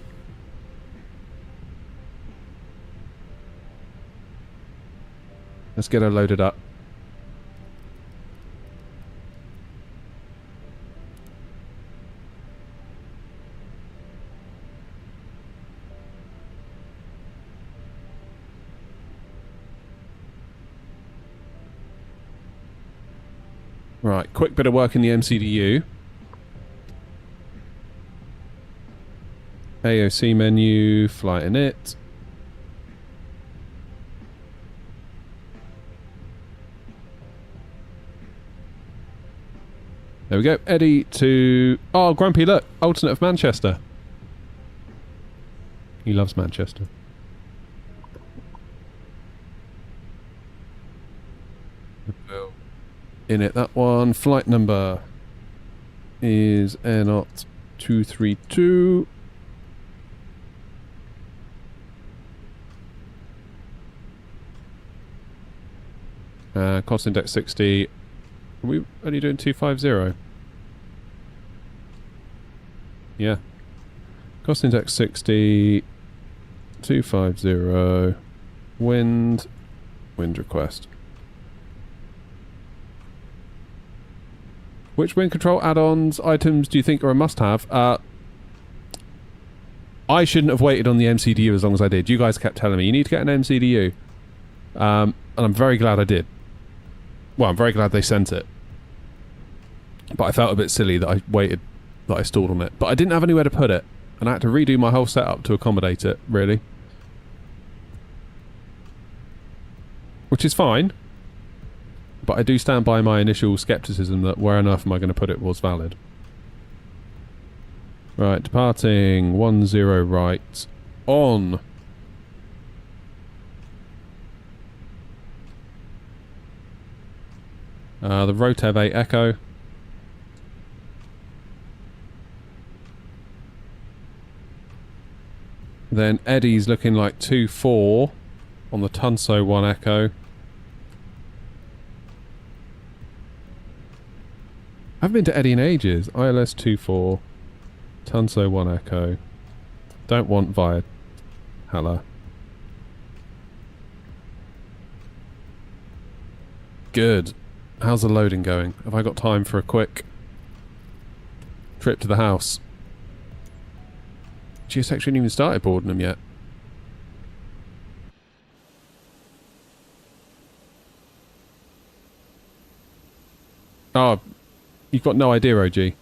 Let's get her loaded up. Right, quick bit of work in the MCDU. AOC menu, flight init. There we go. Eddie to... Oh, Grumpy, look. Alternate of Manchester. He loves Manchester. Init that one. Flight number is Air 232. Cost index 60. Are we only doing 250? Yeah. Cost index 60. 250. Wind request. Which wind control add-ons items do you think are a must-have? I shouldn't have waited on the MCDU as long as I did. You guys kept telling me, you need to get an MCDU. And I'm very glad I did. Well, I'm very glad they sent it. But I felt a bit silly that I waited, that I stalled on it. But I didn't have anywhere to put it. And I had to redo my whole setup to accommodate it, really. Which is fine. But I do stand by my initial scepticism that where on earth am I going to put it was valid. Right, departing 10 right on. The Rotev 8 Echo. Then Eddie's looking like 2-4 on the Tunso 1 Echo. I haven't been to Eddie in ages. ILS 2-4, Tunso 1 Echo. Don't want via Hella. Good. How's the loading going? Have I got time for a quick trip to the house? GSX hasn't even started boarding them yet. Oh, you've got no idea, OG.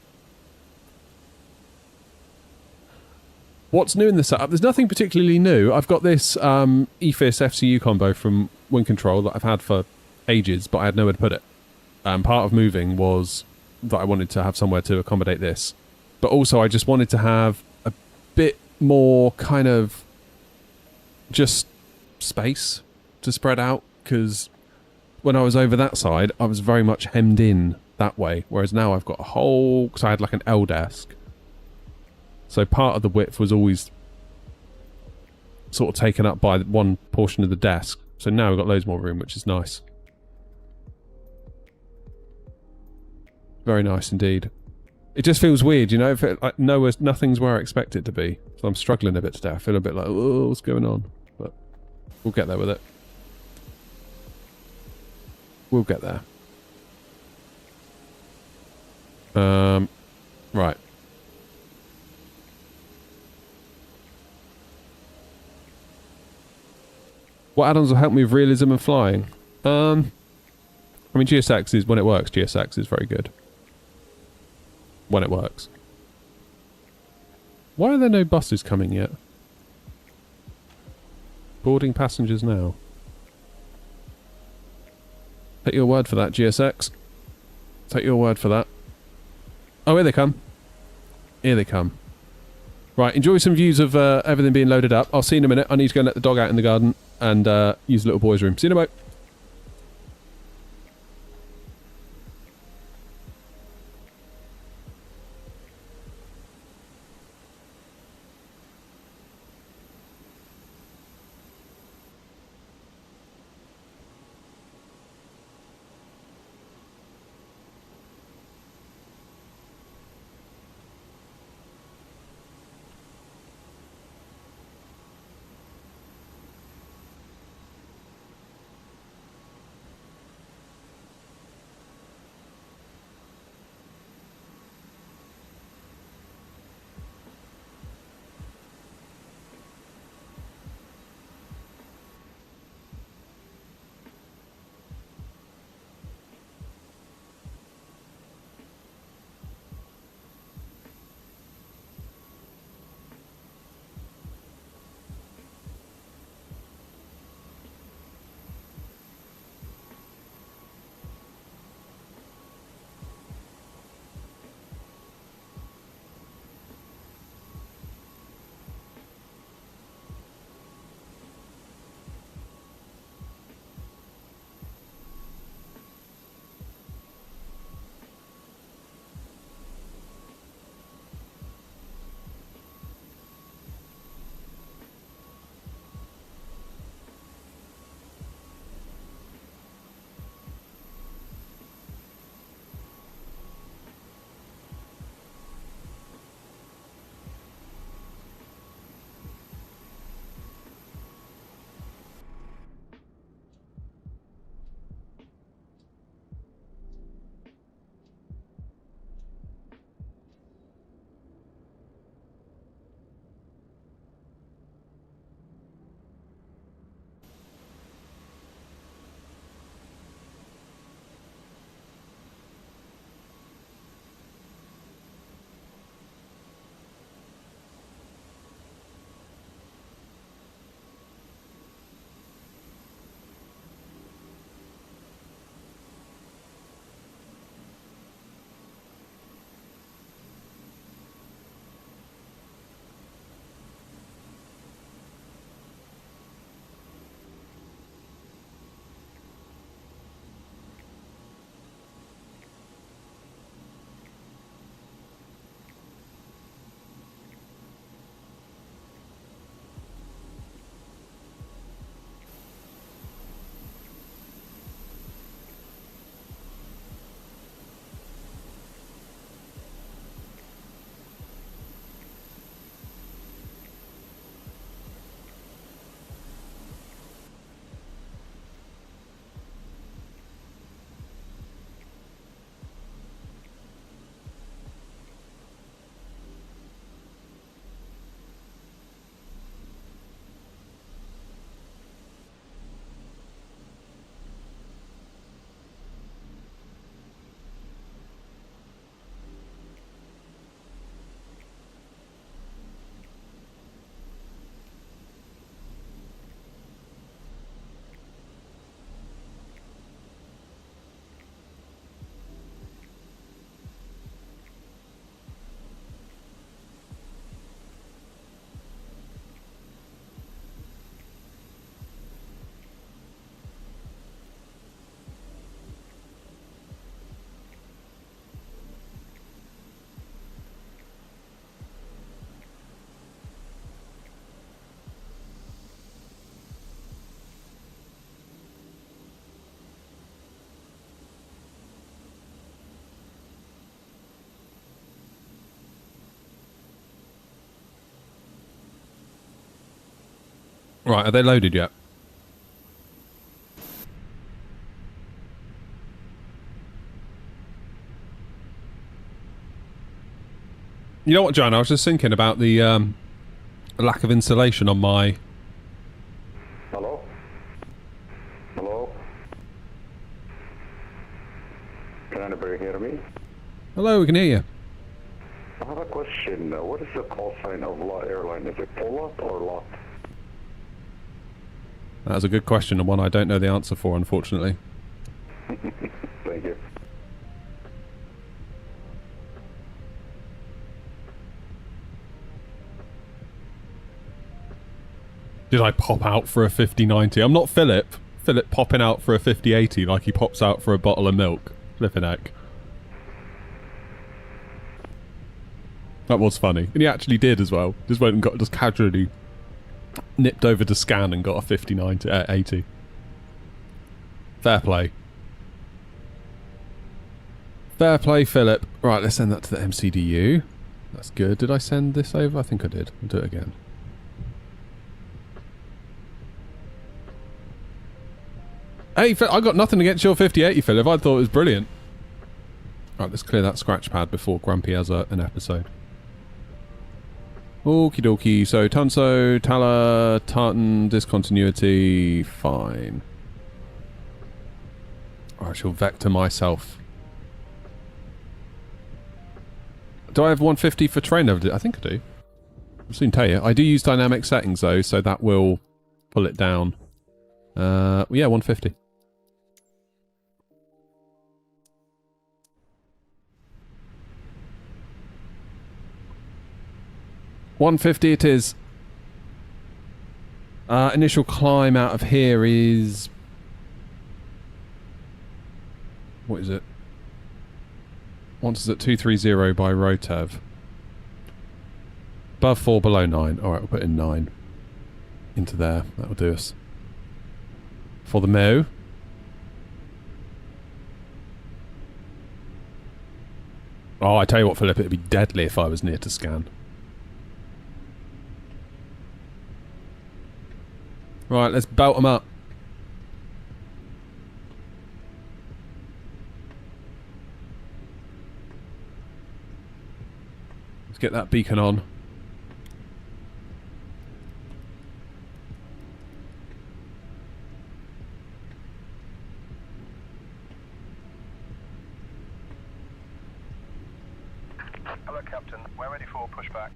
What's new in the setup? There's nothing particularly new. I've got this EFIS FCU combo from Wind Control that I've had for ages, but I had nowhere to put it. Part of moving was that I wanted to have somewhere to accommodate this. but also I just wanted to have a bit more kind of just space to spread out, because when I was over that side, I was very much hemmed in that way, whereas now I've got a whole... because I had like an L desk. So part of the width was always sort of taken up by one portion of the desk. So now we've got loads more room, which is nice. Very nice indeed. It just feels weird, you know, if it, like, nothing's where I expect it to be. So I'm struggling a bit today. I feel a bit like, oh, what's going on? But we'll get there with it. We'll get there. Right. What add-ons will help me with realism and flying? I mean, GSX is, when it works, GSX is very good. When it works. Why are there no buses coming yet? Boarding passengers now. Take your word for that, GSX. Take your word for that. Oh, here they come. Here they come. Right, enjoy some views of everything being loaded up. I'll see you in a minute. I need to go and let the dog out in the garden and use the little boy's room. See you in a moment. Right, are they loaded yet? You know what, John? I was just thinking about the lack of insulation on my... Hello? Hello? Can anybody hear me? Hello, we can hear you. I have a question. What is the call sign of LOT airline? Is it POLOT or LOT? That's a good question, and one I don't know the answer for, unfortunately. Thank you. Did I pop out for a 5090? I'm not Philip. Philip popping out for a 5080 like he pops out for a bottle of milk. Flipping heck. That was funny. And he actually did as well. Just went and got, just casually nipped over to scan and got a 5090, 80. Fair play. Fair play, Philip. Right, let's send that to the MCDU. That's good. Did I send this over? I think I did. I'll do it again. Hey, I got nothing against your 5080, Philip. I thought it was brilliant. Right, let's clear that scratch pad before Grumpy has an episode. Okie dokie. So, Tunso, Tala, Tartan, discontinuity, fine. I shall vector myself. Do I have 150 for train over? I think I do. I'll soon tell you. I do use dynamic settings though, so that will pull it down. Yeah, 150. $150 it is. Initial climb out of here is... What is it? Once is at 230 by Rotev. Above 4, below 9. Alright, we'll put in 9. Into there. That'll do us. For the Mo. Oh, I tell you what, Philip, it'd be deadly if I was near to scan. Right, let's belt them up. Let's get that beacon on. Hello, Captain. We're ready for pushback.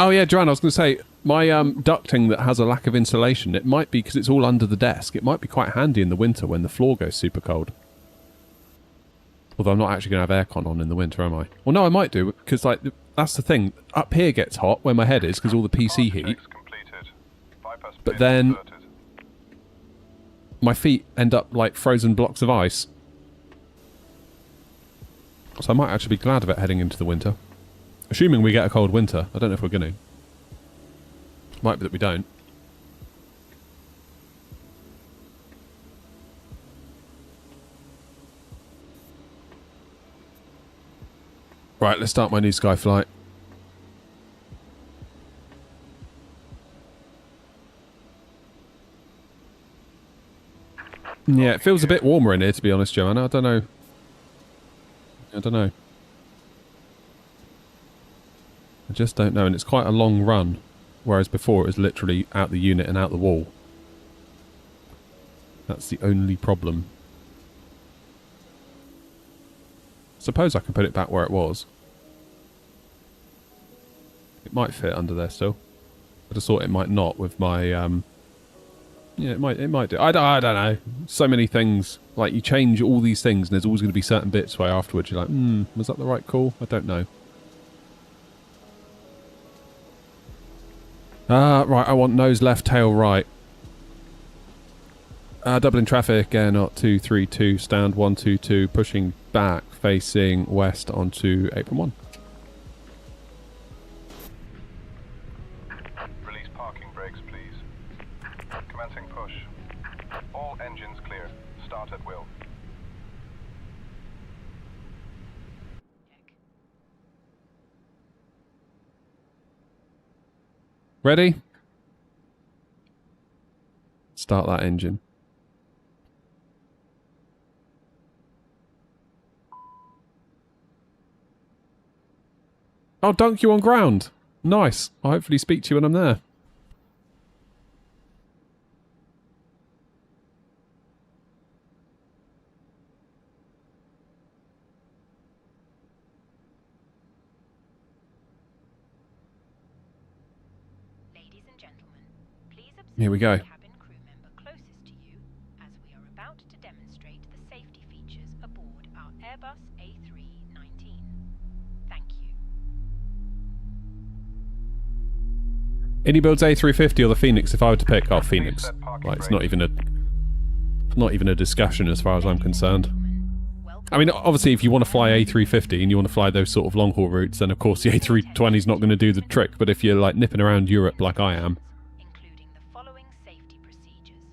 Oh yeah, Joanne, I was going to say, my ducting that has a lack of insulation, it might be because it's all under the desk. It might be quite handy in the winter when the floor goes super cold. Although I'm not actually going to have aircon on in the winter, am I? Well, no, I might do, because like that's the thing. Up here gets hot where my head is because all the PC heat. But then my feet end up like frozen blocks of ice. So I might actually be glad of it heading into the winter. Assuming we get a cold winter. I don't know if we're going to. Might be that we don't. Right, let's start my new sky flight. Yeah, it feels a bit warmer in here, to be honest, Joanna. I don't know. I don't know. I just don't know, and it's quite a long run, whereas before it was literally out the unit and out the wall. That's the only problem. Suppose I can put it back where it was. It might fit under there still. I just thought it might not with my, yeah, it might do. I don't know. So many things. Like, you change all these things and there's always going to be certain bits where afterwards you're like, was that the right call? I don't know. Right, I want nose left, tail right. Doubling traffic, air not 232, stand 122, pushing back, facing west onto apron 1. Release parking brakes, please. Commencing push. All engines clear. Start at will. Ready? Start that engine. I'll dunk you on ground. Nice. I'll hopefully speak to you when I'm there. Ladies and gentlemen, please observe Here we go. the cabin crew member closest to you as we are about to demonstrate the safety features aboard our Airbus A319. Thank you. Any builds A350 or the Phoenix if I were to pick? Oh, Phoenix. Like, it's not even a discussion as far as I'm concerned. I mean, obviously, if you want to fly A350 and you want to fly those sort of long-haul routes, then of course the A320 is not going to do the trick. But if you're like nipping around Europe like I am, Including the following safety procedures.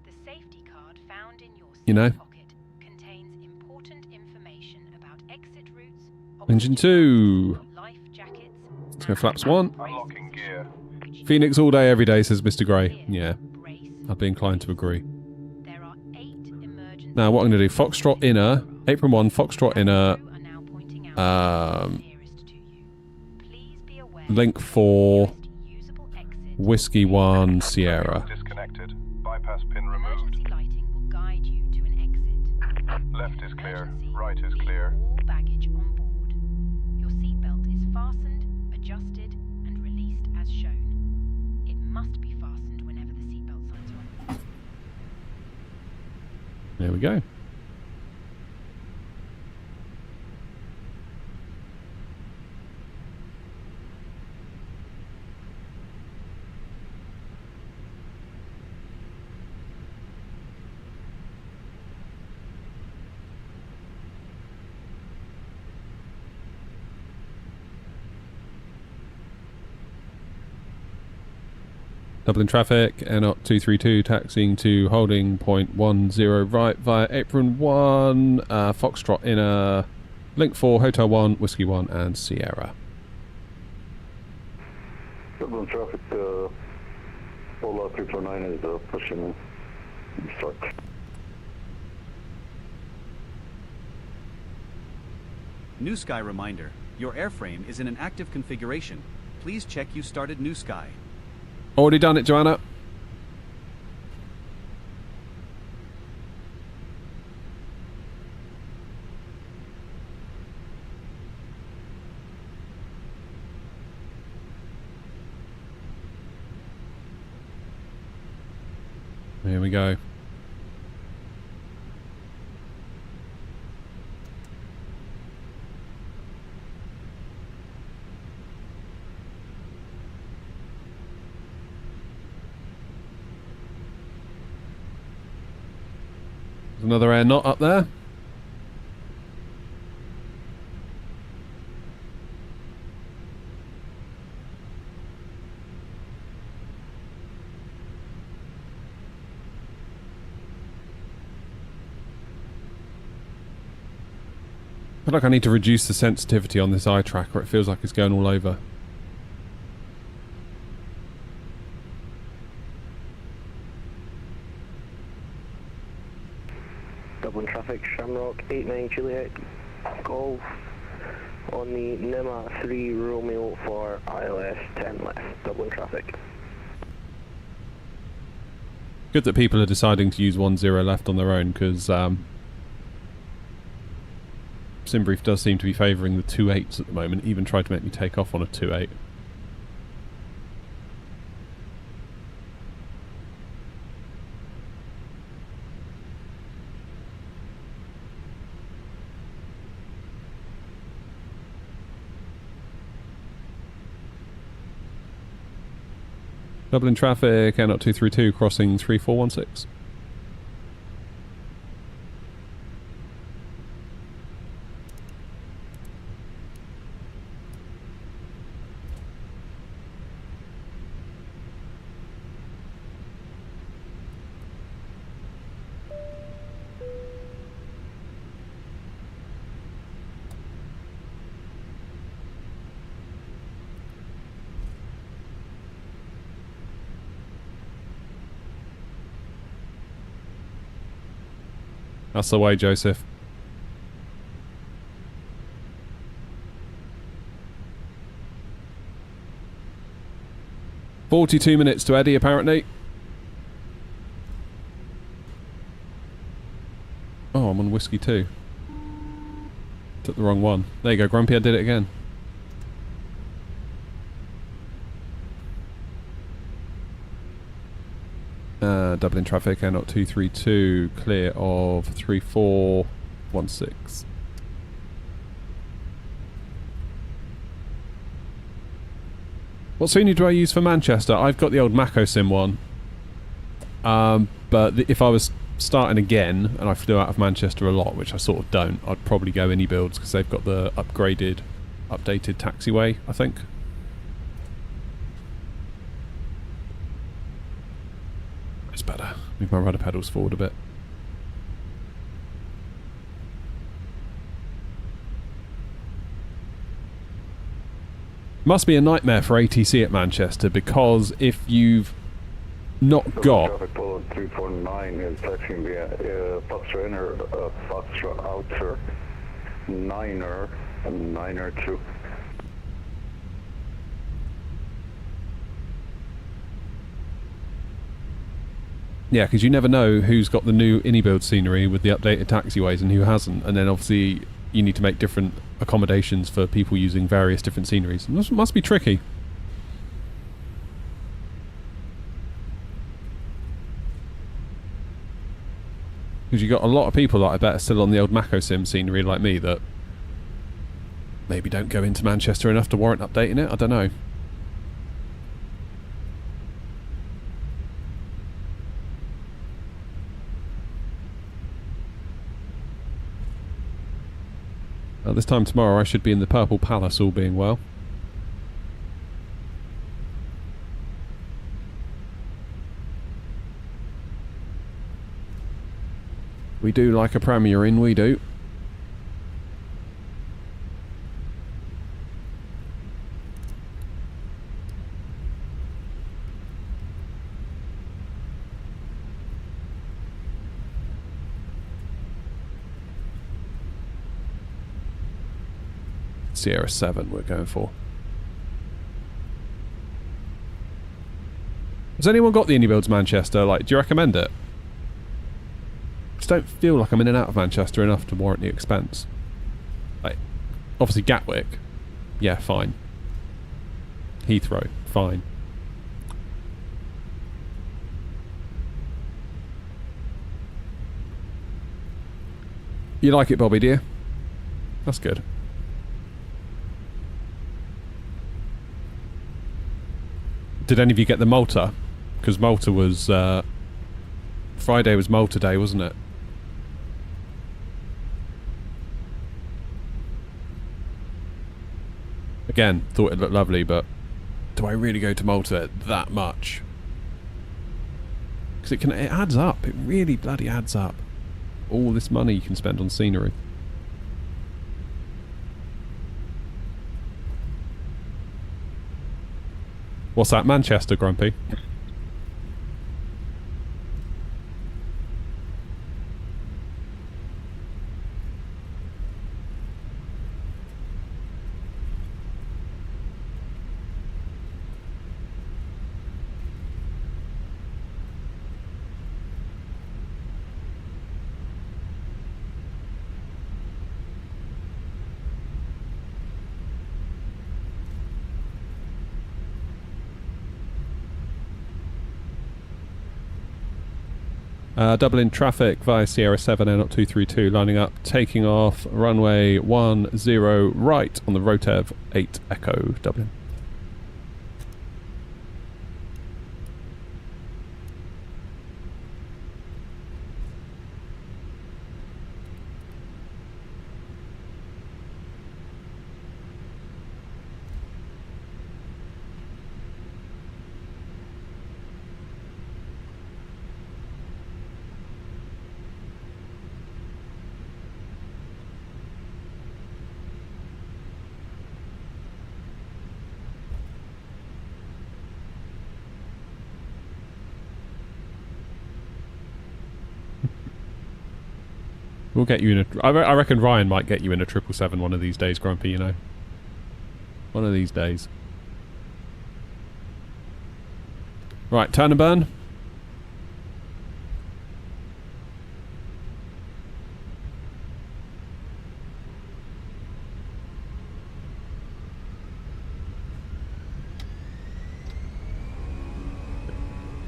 The safety card found in your You know. seat pocket contains important information about exit routes, Engine 2. life jackets, Let's go flaps 1. Unlocking gear. Phoenix all day, every day, says Mr. Gray. Yeah, brace. I'd be inclined to agree. There are 8 emergency Now, what I'm going to do, Foxtrot inner, apron 1, Foxtrot inner, crew are now pointing out nearest to you. Please be aware link 4, nearest usable exit Whiskey 1, Sierra. Disconnected. Bypass pin removed. emergency lighting will guide you to an exit. Left is clear. Emergency, Right is leave clear. all baggage on board. Your seatbelt is fastened, adjusted, and released as shown. It must be fastened whenever the seatbelt signs are on. There we go. Dublin traffic, N0 232, taxiing to holding point 10 right via apron 1, Foxtrot inner, link 4, Hotel 1, Whiskey 1, and Sierra. Dublin traffic, Polar 349 is pushing start. New Sky reminder. Your airframe is in an active configuration. Please check you started New Sky. Already done it, Joanna. Here we go. There's another air knot up there. I feel like I need to reduce the sensitivity on this eye tracker. It feels like it's going all over. Dublin traffic, Shamrock 89 Juliet, Golf on the NEMA 3 Romeo for ILS 10 left, Dublin traffic. Good that people are deciding to use 10 left on their own, because Simbrief does seem to be favouring the 2.8s at the moment, even tried to make me take off on a 2.8. Dublin traffic, N0 232, crossing 3416. That's the way, Joseph. "42 minutes to Eddie, apparently." Oh, I'm on whiskey too. Took the wrong one. There you go, Grumpy, I did it again. Dublin traffic, Air 232, clear of 3416. What scenery do I use for Manchester? I've got the old MacOSim one. But if I was starting again, and I flew out of Manchester a lot, which I sort of don't, I'd probably go Any Builds, because they've got the updated taxiway, I think. It's better. Move my rudder pedals forward a bit. Must be a nightmare for ATC at Manchester, because if you've not got... Traffic Polo 349 is taxiing via Foxtrot Inner, Foxtrot Outer, Niner, and Niner 2. Yeah, because you never know who's got the new Any-Build scenery with the updated taxiways and who hasn't, and then obviously you need to make different accommodations for people using various different sceneries. It must be tricky. Because you got a lot of people that I bet are still on the old MacOSim scenery like me that maybe don't go into Manchester enough to warrant updating it. I don't know. This time tomorrow I should be in the Purple Palace, all being well. We do like a Premier Inn, we do. Sierra 7 we're going for. Has anyone got the Any-Builds Manchester? Like, do you recommend it? I just don't feel like I'm in and out of Manchester enough to warrant the expense. Like, obviously Gatwick, yeah, fine. Heathrow, fine. You like it, Bobby, dear? That's good. Did any of you get the Malta? Because Malta was... Friday was Malta Day, wasn't it? Again, thought it looked lovely, but do I really go to Malta that much? Because it adds up. It really bloody adds up. All this money you can spend on scenery. What's that, Manchester, Grumpy? Dublin traffic via Sierra 7 Air 232 lining up, taking off runway 10 right on the Rotev 8 Echo, Dublin. We'll get you in a... I reckon Ryan might get you in a 777 one of these days, Grumpy, you know. One of these days. Right, turn and burn.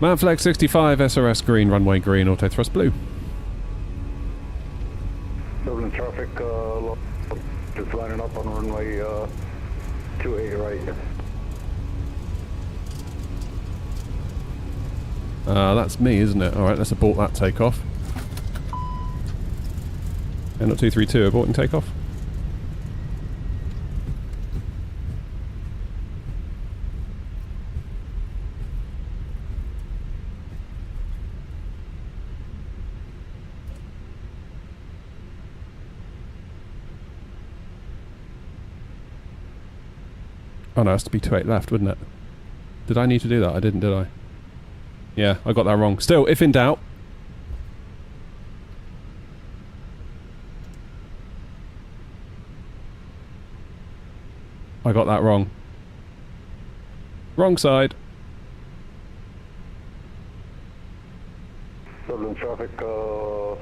Manflex 65, SRS green, runway green, auto thrust blue. Dublin traffic, just lining up on runway 28 right. That's me, isn't it? Alright, let's abort that takeoff. And not 232, aborting takeoff. Oh no, it has to be 28 left, wouldn't it? Did I need to do that? I didn't, did I? Yeah, I got that wrong. Still, if in doubt... I got that wrong. Wrong side. Dublin traffic, lot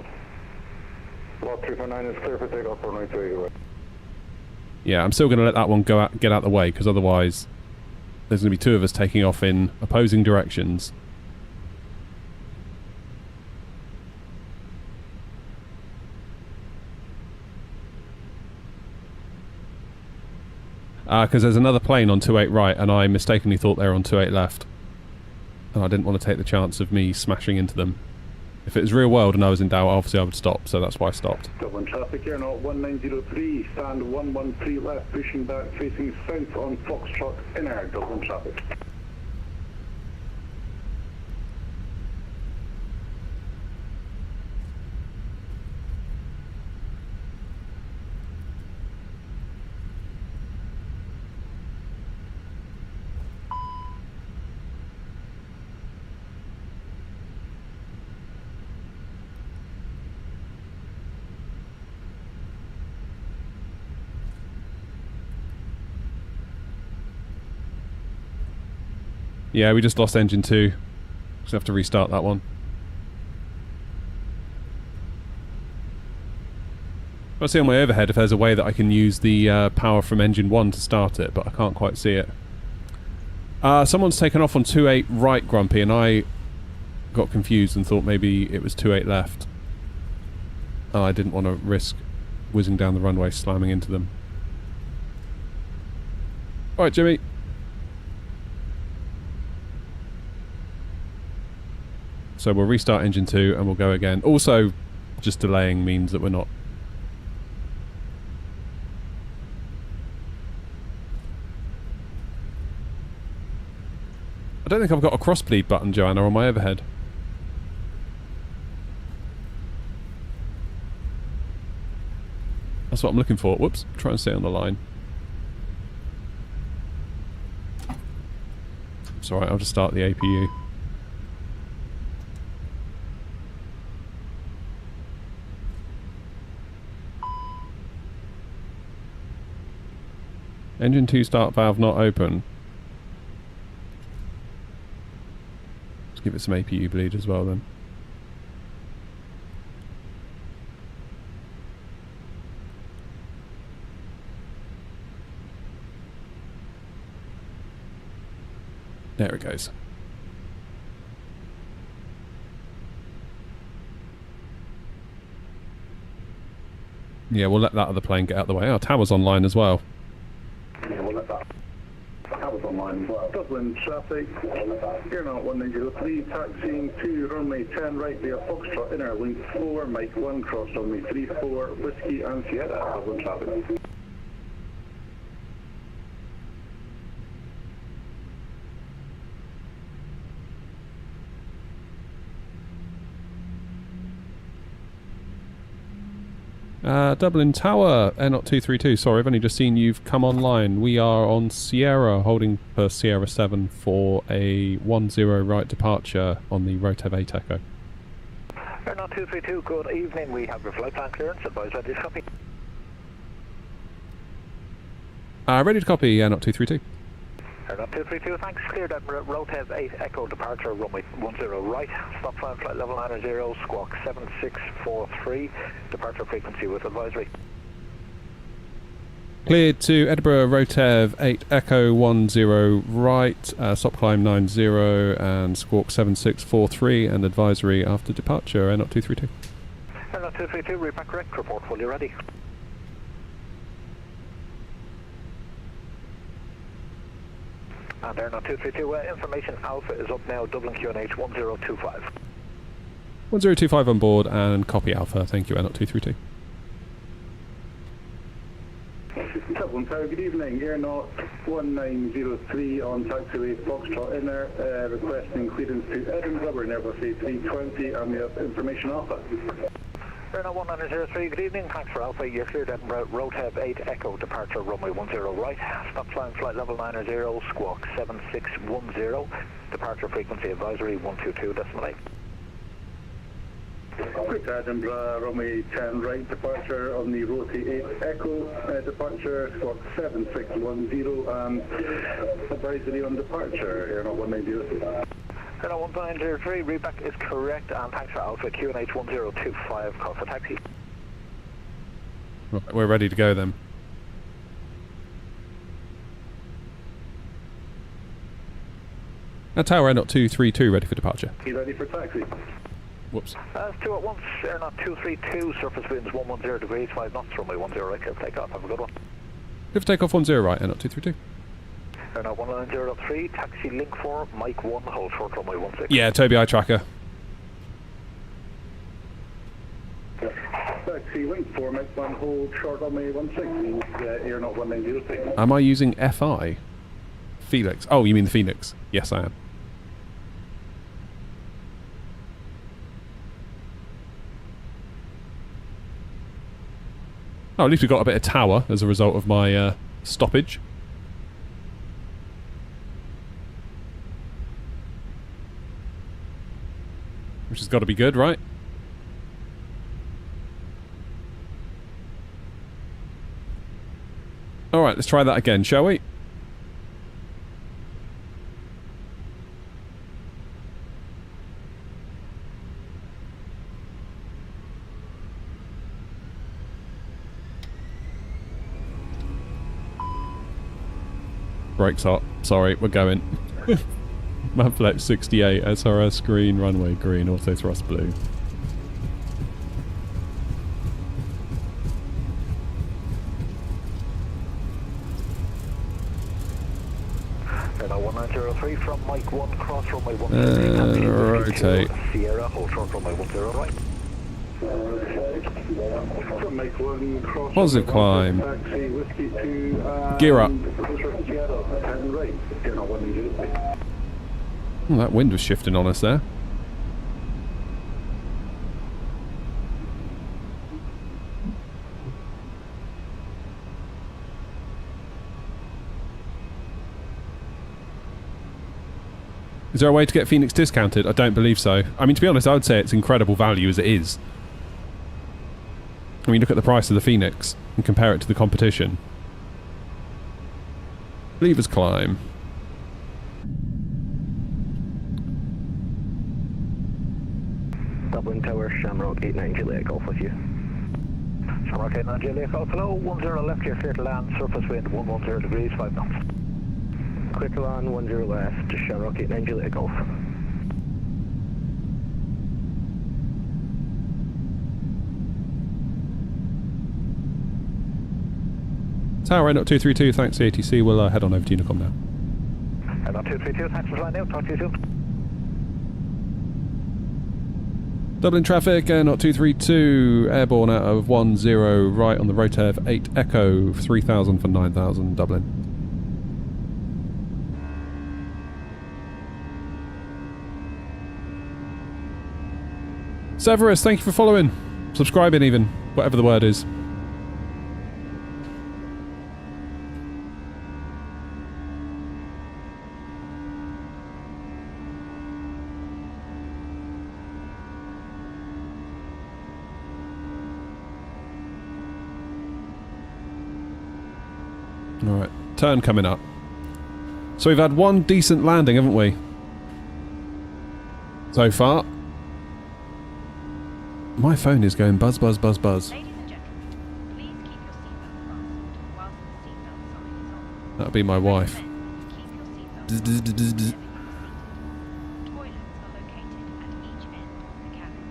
349 is clear for takeoff for runway 28 right. Yeah, I'm still going to let that one go out, get out the way, because otherwise there's going to be two of us taking off in opposing directions. Because there's another plane on 28 right, and I mistakenly thought they were on 28 left. And I didn't want to take the chance of me smashing into them. If it was real world and I was in doubt, obviously I would stop, so that's why I stopped. Dublin traffic here now, 1903, stand 113 left, pushing back, facing south on Foxtrot inner, Dublin traffic. Yeah, we just lost engine 2. Just have to restart that one. I'll see on my overhead if there's a way that I can use the power from engine 1 to start it, but I can't quite see it. Someone's taken off on 28 right, Grumpy, and I got confused and thought maybe it was 28 left. And I didn't want to risk whizzing down the runway, slamming into them. Alright, Jimmy. So we'll restart engine 2 and we'll go again. Also, just delaying means that we're not... I don't think I've got a crossbleed button, Joanna, on my overhead. That's what I'm looking for. Whoops, try and stay on the line. It's alright, I'll just start the APU. Engine 2 start valve not open. Let's give it some APU bleed as well then. There it goes. Yeah, we'll let that other plane get out of the way. Our tower's online as well. Yeah, we'll let that. That was online as well. Dublin traffic, here now 1903, taxiing to runway 10 right via Foxtrot inner, link 4, Mike 1, cross runway 34, Whiskey and Sierra, Dublin traffic. Dublin Tower, Airnaut 232. Sorry, I've only just seen you've come online. We are on Sierra, holding for Sierra 7 for a 10 right departure on the Rotev 8 Echo. Airnaut 232, good evening. We have your flight plan clearance. Advise ready to copy. Ready to copy, Airnaut 232. Airnaut 232, thanks. Cleared at Rotev 8 Echo departure, runway 10 right. Stop climb flight level 90, squawk 7643. Departure frequency with advisory. Cleared to Edinburgh Rotev 8 Echo 10 right, stop climb 90 and squawk 7643 and advisory after departure, Airnaut 232. Airnaut 232, repack correct, report fully ready. And Airnaut 232, information Alpha is up now, Dublin QNH 1025. 1025 on board and copy Alpha, thank you Airnaut 232. Dublin Tower, good evening. Airnaut 1903 on taxiway Foxtrot Inner, requesting clearance to Edinburgh. We're in Airbus A320 and we have information Alpha. Airnaut 1903, good evening. Thanks for Alpha. You're cleared Edinburgh Rotev 8 Echo departure runway 10 right. Stop climb flight level 90, squawk 7610. Departure frequency advisory 122.8. Quick Edinburgh, runway 10 right, departure on the Roti 8 Echo, departure, squawk 7610, and advisory on departure, Airnaut 1903. Airnaut 1903, readback is correct, and thanks for Alpha, QNH 1025, call for taxi. Right, we're ready to go then. Now Tower Airnaut 232 ready for departure. You ready for taxi? Whoops. That's 2 at once, Airnaut 232, surface winds 110 degrees, 5 knots, runway 10 right, clear for takeoff, have a good one. Clear for takeoff 10 right, Airnaut 232. Airnaut 1903, taxi link 4, Mike 1, hold short runway 16. Yeah, Toby Eye Tracker. Taxi link 4, Mike 1, hold short runway 16, Airnaut 1903. Am I using FI? Felix. Oh, you mean the Phoenix? Yes, I am. Oh, at least we got a bit of tower as a result of my stoppage. Which has got to be good, right? Alright, let's try that again, shall we? Brakes hot. Sorry, we're going. Mapflex 68, SRS green, runway green, auto thrust blue. Airnaut 1903 from Mike 1, cross runway 10. Rotate. Sierra, hold short runway 10 right. From Mike 1, cross Positive climb. taxi, whiskey 2, Gear up. Sierra, 10 right, Airnaut 1903. Oh, that wind was shifting on us there. Is there a way to get Phoenix discounted? I don't believe so. I mean, to be honest, I would say it's incredible value as it is. I mean, look at the price of the Phoenix and compare it to the competition. Levers climb. Dublin Tower, Shamrock 89 Juliet Golf with you. Shamrock 89 Juliet Golf, hello, 10 left, you're clear to land, surface wind 110 degrees, 5 knots. Clear to land, 10 left, to Shamrock 89 Juliet Golf. Tower Airnaut 232, thanks ATC. We'll head on over to Unicom now. Airnaut 232, thanks for flying out, talk to you soon. Dublin traffic, Airnaut 232, airborne out of 10 right on the Rotev 8 Echo, 3000 for 9000, Dublin. Severus, thank you for following. Subscribing even, whatever the word is. Turn coming up. So we've had one decent landing, haven't we? So far. My phone is going buzz, buzz, buzz, buzz. Ladies and gentlemen, please keep your seatbelt fastened whilst the seatbelt sign is on. That'll be my wife. Keep your seatbelt fastened whenever you are seated. Toilets are located at each end of the cabin.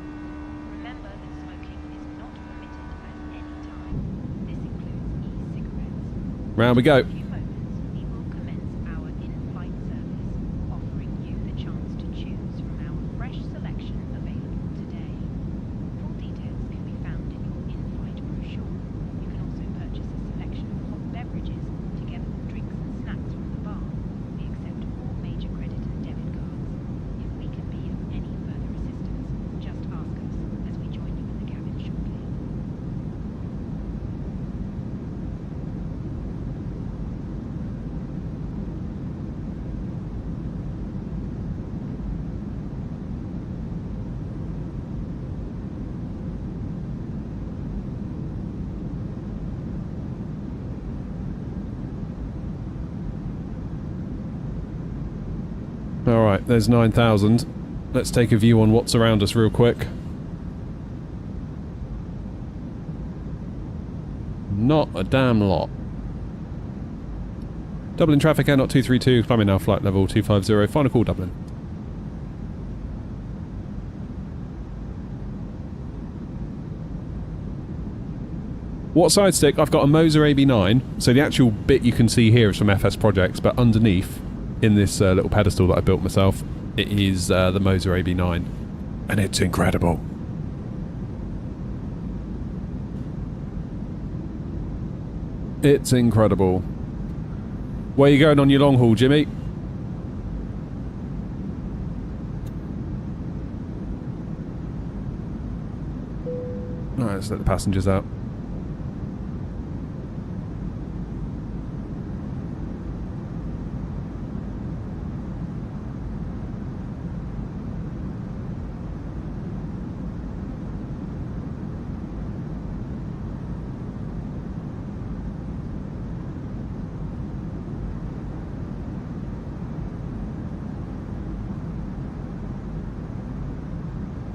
Remember that smoking is not permitted at any time. This includes e-cigarettes. Round we go. In a few moments, we will commence our in-flight service, offering you the chance to choose from our fresh selection available today. Full details can be found in your in-flight brochure. You can also purchase a selection of hot beverages together with drinks and snacks from the bar. We accept all major credit and debit cards. If we can be of any further assistance, just ask us as we join you in the cabin shortly. Alright, there's 9,000. Let's take a view on what's around us real quick. Not a damn lot. Dublin traffic, Air 232, climbing now flight level 250, final call Dublin. What side stick? I've got a Moser AB9, so the actual bit you can see here is from FS Projects, but underneath, in this little pedestal that I built myself, it is the Moser AB9, and it's incredible. It's incredible. Where are you going on your long haul, Jimmy? Alright, let's let the passengers out.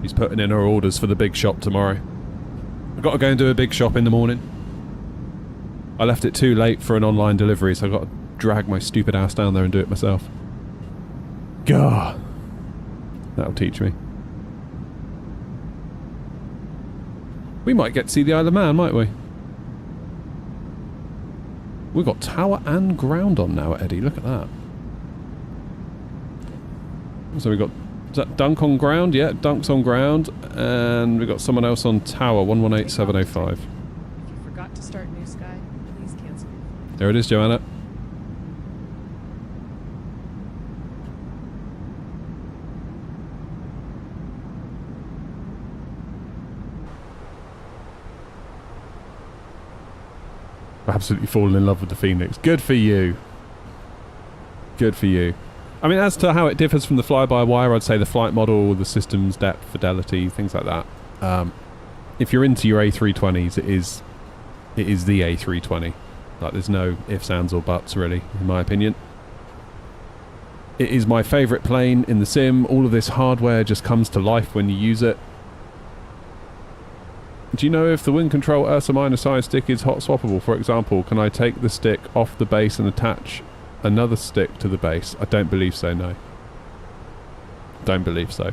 He's putting in our orders for the big shop tomorrow. I've got to go and do a big shop in the morning. I left it too late for an online delivery, so I've got to drag my stupid ass down there and do it myself. Gah! That'll teach me. We might get to see the Isle of Man, might we? We've got tower and ground on now, Eddie. Look at that. So we've got... Is that Dunk on ground? Yeah, Dunk's on ground. And we've got someone else on tower, 118705. If you forgot to start New Sky, please cancel. There it is, Joanna. Absolutely fallen in love with the Phoenix. Good for you. Good for you. I mean, as to how it differs from the fly-by-wire, I'd say the flight model, the system's depth, fidelity, things like that. If you're into your A320s, it is the A320. Like, there's no ifs, ands or buts, really, in my opinion. It is my favourite plane in the sim. All of this hardware just comes to life when you use it. Do you know if the wind control Ursa Minor side stick is hot swappable? For example, can I take the stick off the base and attach another stick to the base? I don't believe so, no. Don't believe so.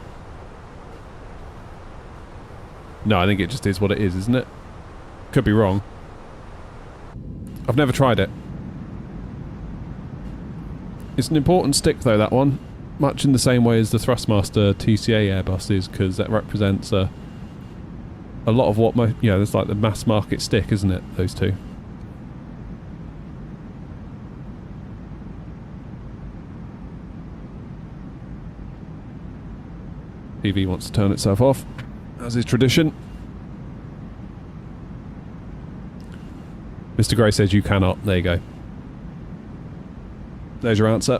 No, I think it just is what it is, isn't it? Could be wrong. I've never tried it. It's an important stick though, that one. Much in the same way as the Thrustmaster TCA Airbus is, because that represents a lot of what there's like the mass market stick, isn't it? Those two. PV wants to turn itself off, as is tradition. Mr. Gray says you cannot. There you go. There's your answer.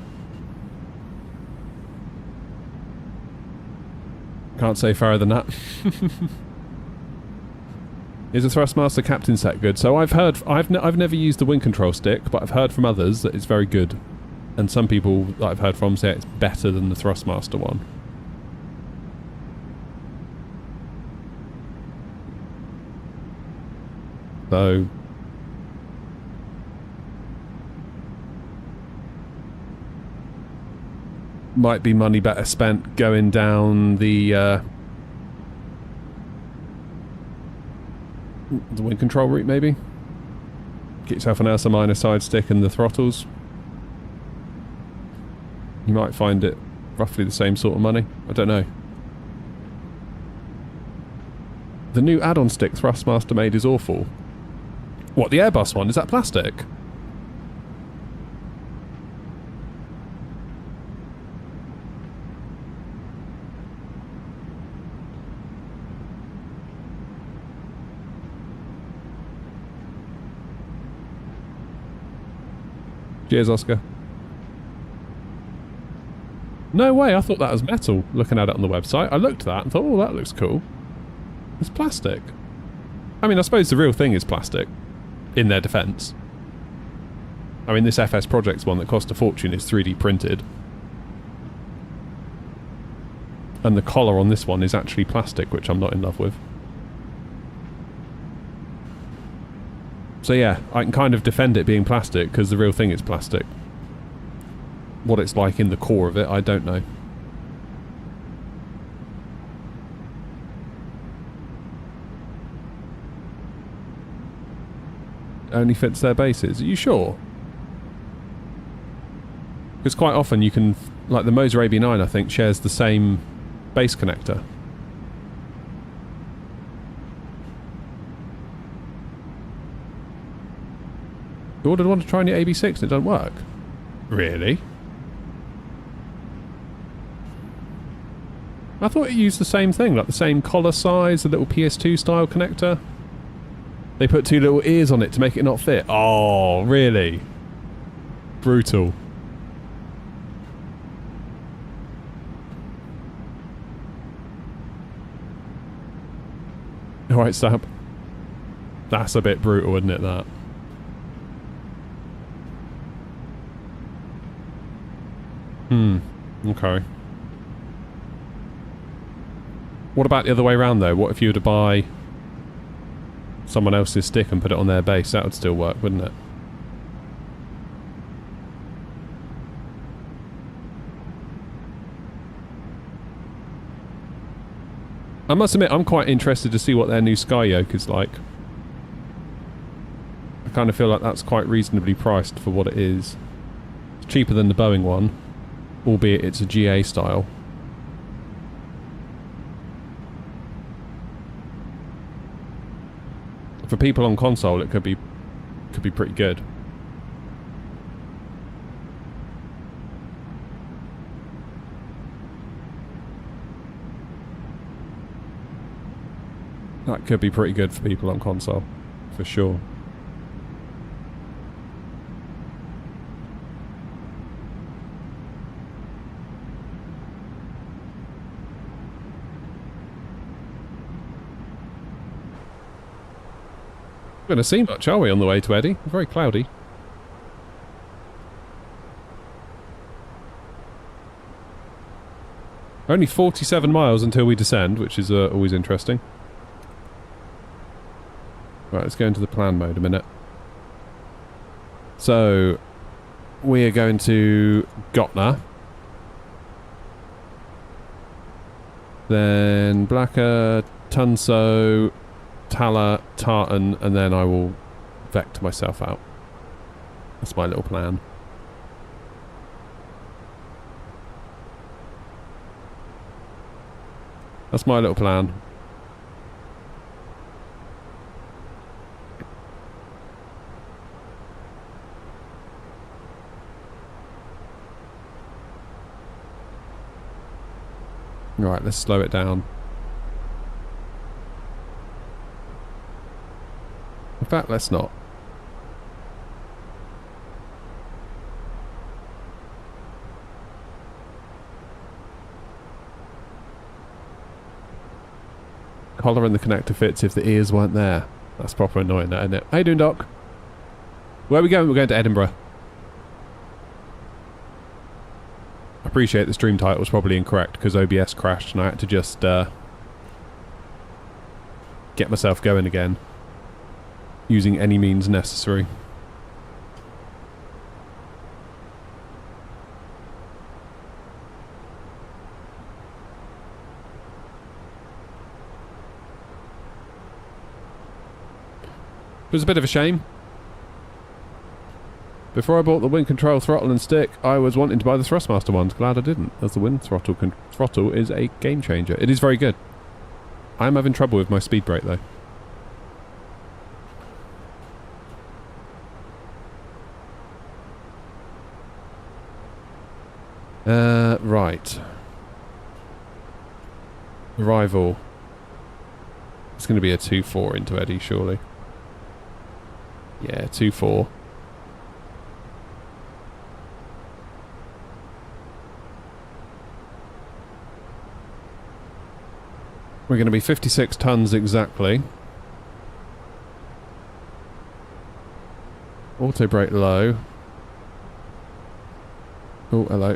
Can't say fairer than that. Is a Thrustmaster captain set good? So I've heard, I've never used the wind control stick, but I've heard from others that it's very good. And some people that I've heard from say it's better than the Thrustmaster one. So might be money better spent going down the wind control route, maybe. Get yourself an Ursa Minor side stick and the throttles. You might find it roughly the same sort of money. I don't know. The new add-on stick Thrustmaster made is awful. What, the Airbus one? Is that plastic? Cheers, Oscar. No way, I thought that was metal, looking at it on the website. I looked at that and thought, oh, that looks cool. It's plastic. I mean, I suppose the real thing is plastic, in their defence. I mean, this FS Projects one that cost a fortune is 3D printed. And the collar on this one is actually plastic, which I'm not in love with. So yeah, I can kind of defend it being plastic, because the real thing is plastic. What it's like in the core of it, I don't know. Only fits their bases. Are you sure? Because quite often you can... Like the Moser AB9, I think, shares the same base connector. You ordered one to try on your AB6 and it doesn't work? Really? I thought it used the same thing, like the same collar size, the little PS2 style connector. They put two little ears on it to make it not fit. Oh, really? Brutal. Alright, Stab. That's a bit brutal, isn't it, that? Okay. What about the other way around, though? What if you were to buy someone else's stick and put it on their base? That would still work, wouldn't it? I must admit, I'm quite interested to see what their new Sky Yoke is like. I kind of feel like that's quite reasonably priced for what it is. It's cheaper than the Boeing one, albeit it's a GA style. For people on console, it could be pretty good. That could be pretty good for people on console, for sure. We're going to see much, are we, on the way to Eddie? Very cloudy. Only 47 miles until we descend, which is always interesting. Right, let's go into the plan mode a minute. So, we are going to Gotna. Then Blacker, Tunso, Tala, Tartan, and then I will vector myself out. That's my little plan. That's my little plan. Right, let's slow it down. In fact, let's not. Collar and the connector fits if the ears weren't there. That's proper annoying, that, isn't it? How you doing, Doc? Where are we going? We're going to Edinburgh. I appreciate the stream title was probably incorrect because OBS crashed and I had to just get myself going again using any means necessary. It was a bit of a shame. Before I bought the wind control throttle and stick, I was wanting to buy the Thrustmaster ones. Glad I didn't, as the wind throttle is a game changer. It is very good. I am having trouble with my speed brake though. Right. Arrival. It's going to be a 2-4 into Eddie, surely. Yeah, 2-4. We're going to be 56 tons exactly. Auto brake low. Oh, hello.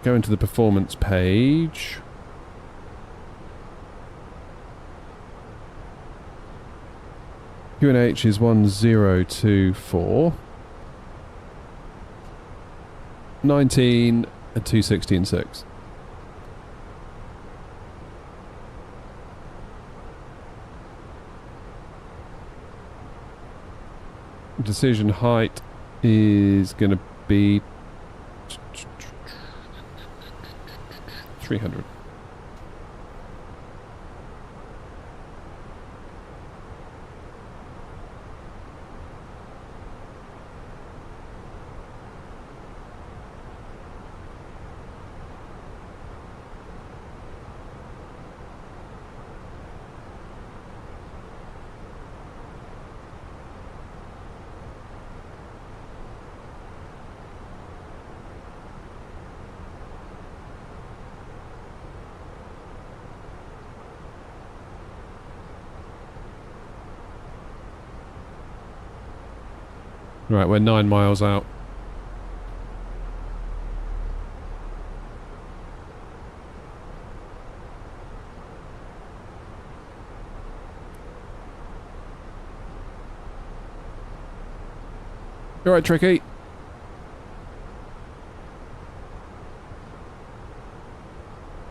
Go into the performance page. QNH is 1024. 19 and 260 and 6. Decision height is going to be 300. Right, we're 9 miles out. You alright, Tricky?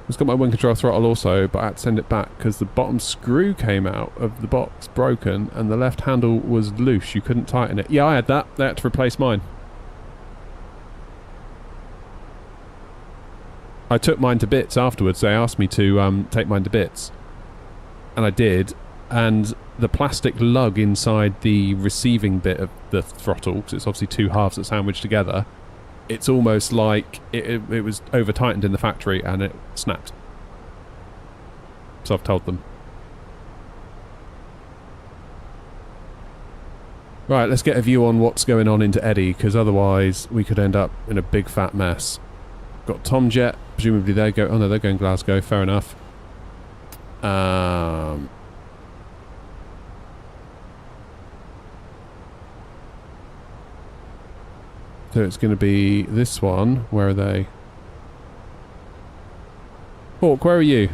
It's got my wind control throttle also, but I had to send it back because the bottom screw came out of the box broken and the left handle was loose. You couldn't tighten it. Yeah, I had that. They had to replace mine. I took mine to bits afterwards. They asked me to take mine to bits. And I did. And the plastic lug inside the receiving bit of the throttle, because it's obviously two halves that sandwich together, it's almost like it was over tightened in the factory and it snapped. So I've told them. Right, let's get a view on what's going on into Eddie, because otherwise we could end up in a big fat mess. Got Tomjet, presumably they go. Oh no, they're going Glasgow. Fair enough. So it's going to be this one. Where are they? Hawk, where are you?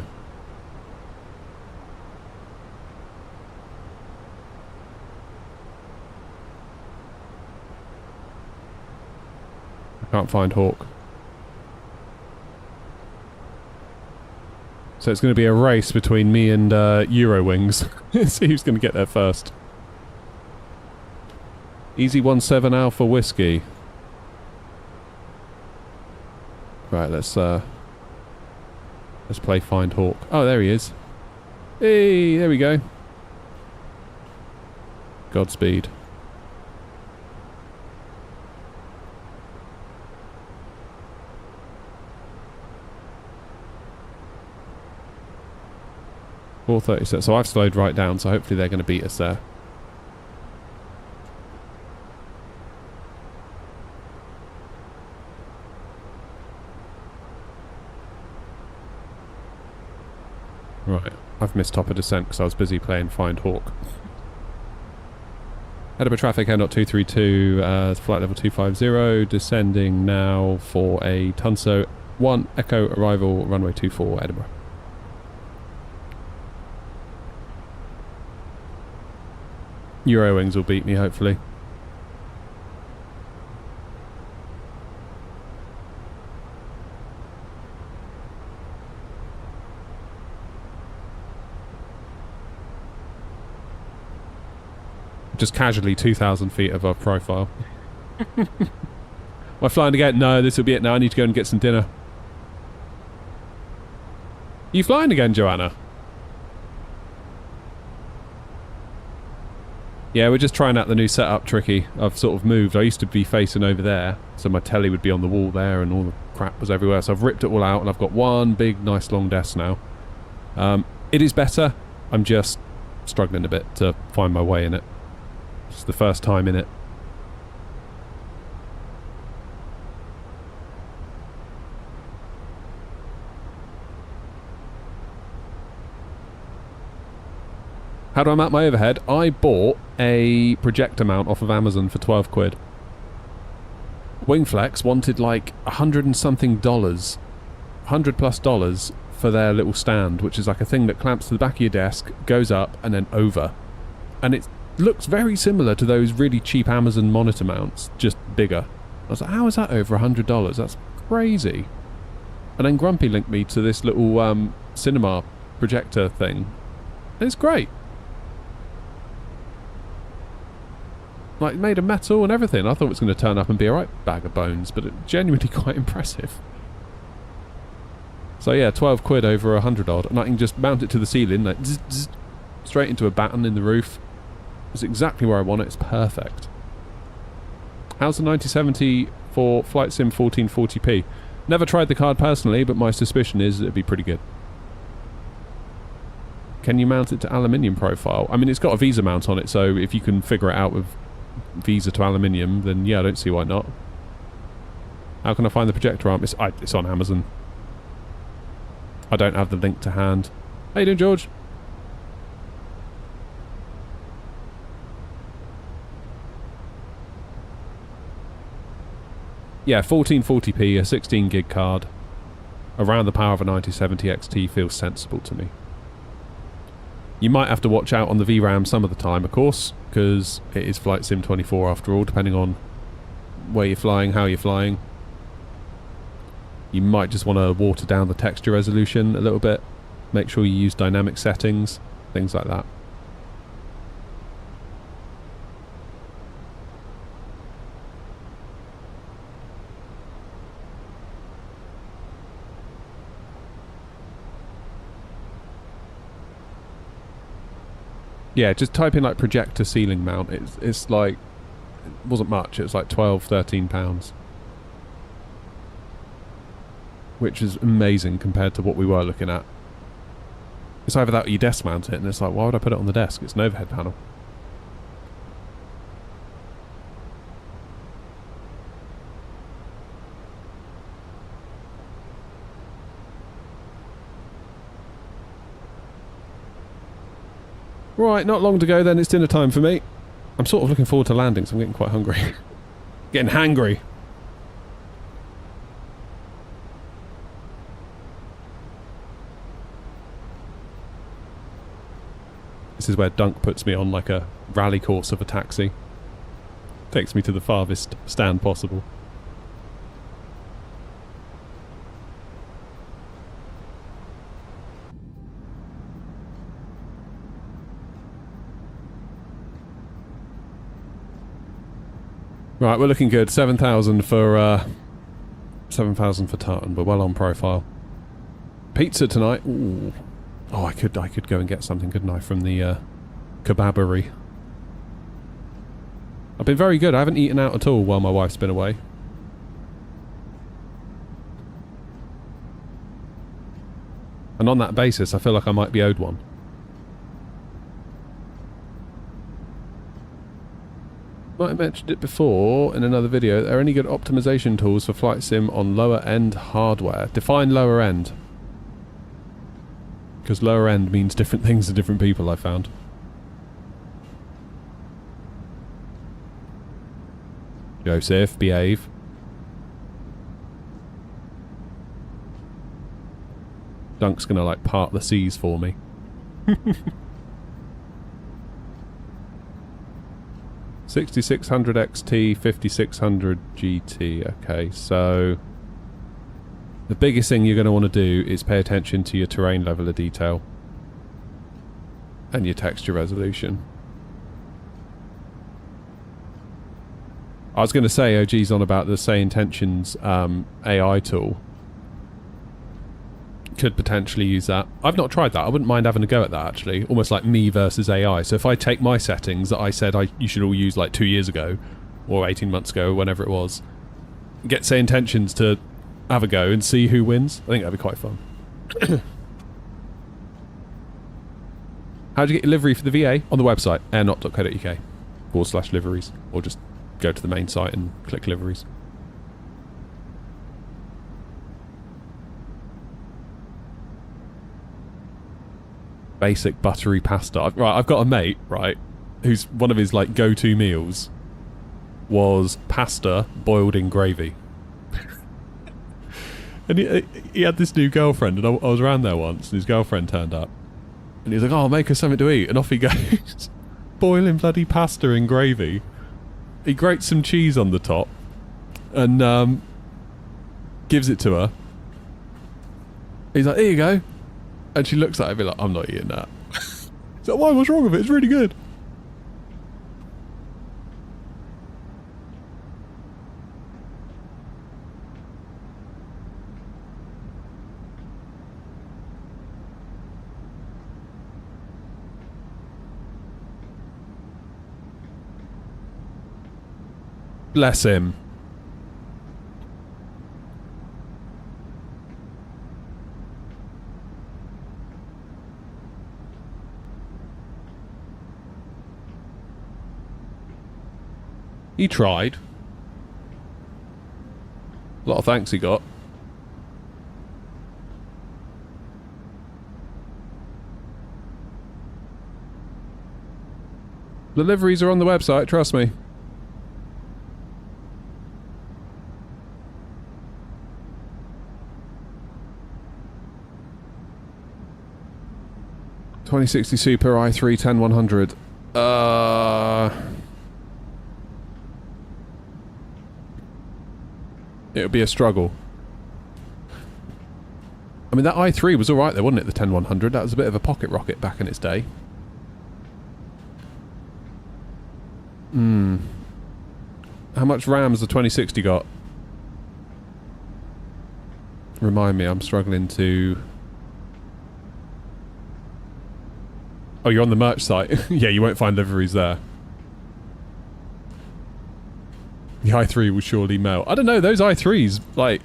I can't find Hawk. So it's going to be a race between me and Eurowings. See who's going to get there first. Easy 17 Alpha Whiskey. Right, let's play Find Hawk. Oh, there he is. Hey, there we go. Godspeed. .437. So I've slowed right down, so hopefully they're going to beat us there. Right, I've missed top of descent because I was busy playing Find Hawk. Edinburgh traffic, Air 232, flight level 250, descending now for a Tunso 1 Echo arrival, runway 24, Edinburgh. Eurowings will beat me, hopefully. Just casually 2,000 feet above profile. Am I flying again? No, this will be it now. I need to go and get some dinner. You flying again, Joanna? Yeah, we're just trying out the new setup, Tricky. I've sort of moved. I used to be facing over there, so my telly would be on the wall there and all the crap was everywhere. So I've ripped it all out and I've got one big, nice long desk now. It is better. I'm just struggling a bit to find my way in it. It's the first time in it. How do I mount my overhead? I bought a projector mount off of Amazon for 12 quid. Wingflex wanted like $100 and something, $100+ for their little stand, which is like a thing that clamps to the back of your desk, goes up and then over. And it looks very similar to those really cheap Amazon monitor mounts, just bigger. I was like, how is that over $100? That's crazy. And then Grumpy linked me to this little cinema projector thing. And it's great. Like, made of metal and everything. I thought it was going to turn up and be a right bag of bones, but it's genuinely quite impressive. So yeah, 12 quid over 100 odd, and I can just mount it to the ceiling, like zzz, zzz, straight into a batten in the roof. It's exactly where I want it. It's perfect. How's the 9070 for Flight Sim 1440p? Never tried the card personally, but my suspicion is it'd be pretty good. Can you mount it to aluminium profile? I mean, it's got a Visa mount on it, so if you can figure it out with Visa to aluminium, then yeah, I don't see why not. How can I find the projector arm? It's on Amazon. I don't have the link to hand. How you doing, George? Yeah, 1440p, a 16 gig card, around the power of a 9070 XT feels sensible to me. You might have to watch out on the VRAM some of the time, of course, because it is Flight Sim 24 after all, depending on where you're flying, how you're flying. You might just want to water down the texture resolution a little bit, make sure you use dynamic settings, things like that. Yeah, just type in like projector ceiling mount. It's like, it wasn't much, it was like £12–13. Which is amazing compared to what we were looking at. It's either that or you desk mount it, and it's like, why would I put it on the desk? It's an overhead panel. Right, not long to go then, it's dinner time for me. I'm sort of looking forward to landing, so I'm getting quite hungry. Getting hangry. This is where Dunk puts me on like a rally course of a taxi. Takes me to the farthest stand possible. Right, we're looking good. 7,000 for 7,000 for Tartan. We're well on profile. Pizza tonight. Ooh. Oh, I could go and get something, couldn't I, from the kebabery. I've been very good. I haven't eaten out at all while my wife's been away. And on that basis, I feel like I might be owed one. Might have mentioned it before in another video. Are there any good optimization tools for Flight Sim on lower end hardware? Define lower end. Because lower end means different things to different people, I found. Joseph, behave. Dunk's gonna like part the seas for me. 6600 XT, 5600 GT. Okay, so the biggest thing you're going to want to do is pay attention to your terrain level of detail and your texture resolution. I was going to say OG's on about the Say Intentions AI tool. Could potentially use that. I've not tried that. I wouldn't mind having a go at that, actually. Almost like me versus AI. So if I take my settings that I said you should all use like 2 years ago, or 18 months ago, or whenever it was, get Say Intentions to have a go and see who wins. I think that'd be quite fun. How do you get your livery for the VA? On the website, airnot.co.uk/liveries. Or just go to the main site and click liveries. Basic buttery pasta. Right, I've got a mate, right, who's one of his like go-to meals was pasta boiled in gravy. And he had this new girlfriend, and I was around there once, and his girlfriend turned up, and he was like, "Oh, make us something to eat," and off he goes, boiling bloody pasta in gravy. He grates some cheese on the top, and gives it to her. He's like, "Here you go." And she looks at it and be like, "I'm not eating that." He's like, "Why? What's wrong with it? It's really good." Bless him. He tried. A lot of thanks he got. The liveries are on the website, trust me. $2060 Super i3 10100. It would be a struggle. I mean, that i3 was alright though, wasn't it, the 10100? That was a bit of a pocket rocket back in its day. How much RAM has the 2060 got? Remind me, I'm struggling to... Oh, you're on the merch site? Yeah, you won't find liveries there. The i3 will surely melt. I don't know, those i3s, like...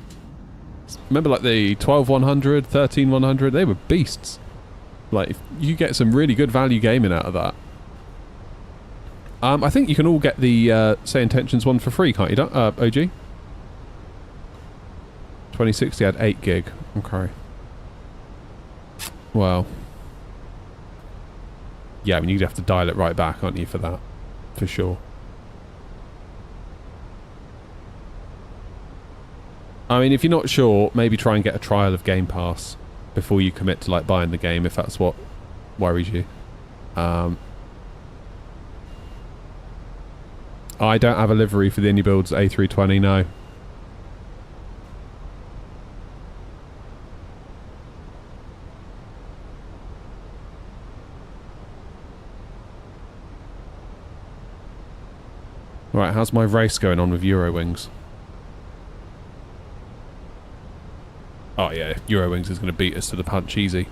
Remember like the 12100, 13100? They were beasts. Like, if you get some really good value gaming out of that. I think you can all get the Say Intentions one for free, can't you, OG? 2060 had 8 gig. Okay. Well... Yeah, I mean, you'd have to dial it right back, aren't you, for that? For sure. I mean, if you're not sure, maybe try and get a trial of Game Pass before you commit to, like, buying the game, if that's what worries you. I don't have a livery for the Indie Builds A320, no. Right, how's my race going on with Eurowings? Oh yeah, Eurowings is going to beat us to the punch easy.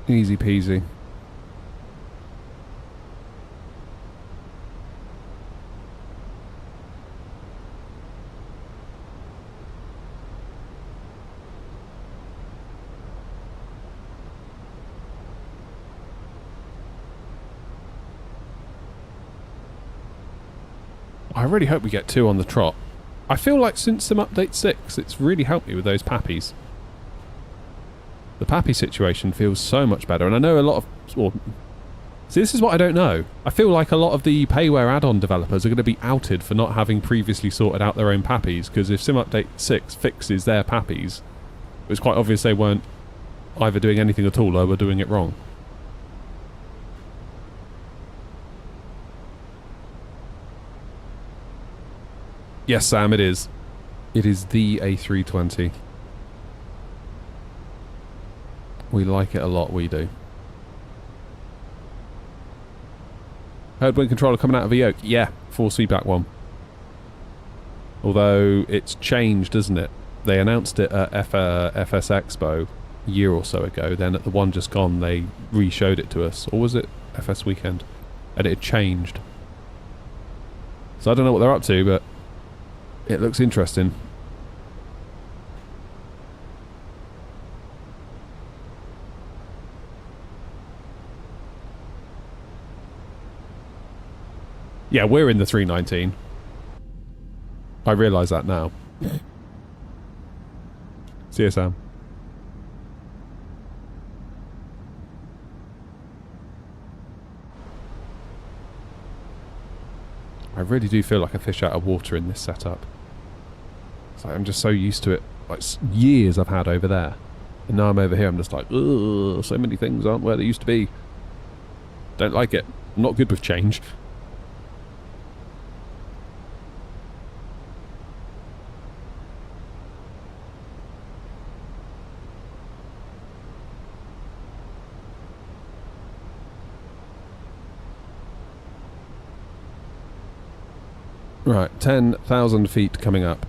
Easy peasy. I really hope we get 2 on the trot. I feel like since Sim Update 6, it's really helped me with those pappies. The pappy situation feels so much better, and I know a lot of... Well, see, this is what I don't know. I feel like a lot of the payware add-on developers are going to be outed for not having previously sorted out their own pappies, because if Sim Update 6 fixes their pappies, it's quite obvious they weren't either doing anything at all or were doing it wrong. Yes, Sam, it is. It is the A320. We like it a lot, we do. Heard wind controller coming out of a yoke. Yeah, 4C back one. Although it's changed, isn't it? They announced it at FS Expo a year or so ago. Then at the one just gone, they re-showed it to us. Or was it FS Weekend? And it had changed. So I don't know what they're up to, but it looks interesting. Yeah, we're in the 319. I realise that now. See you, Sam. I really do feel like a fish out of water in this setup. It's like I'm just so used to it. Like years I've had over there. And now I'm over here, I'm just like, ugh, so many things aren't where they used to be. Don't like it. I'm not good with change. Right, 10,000 feet coming up.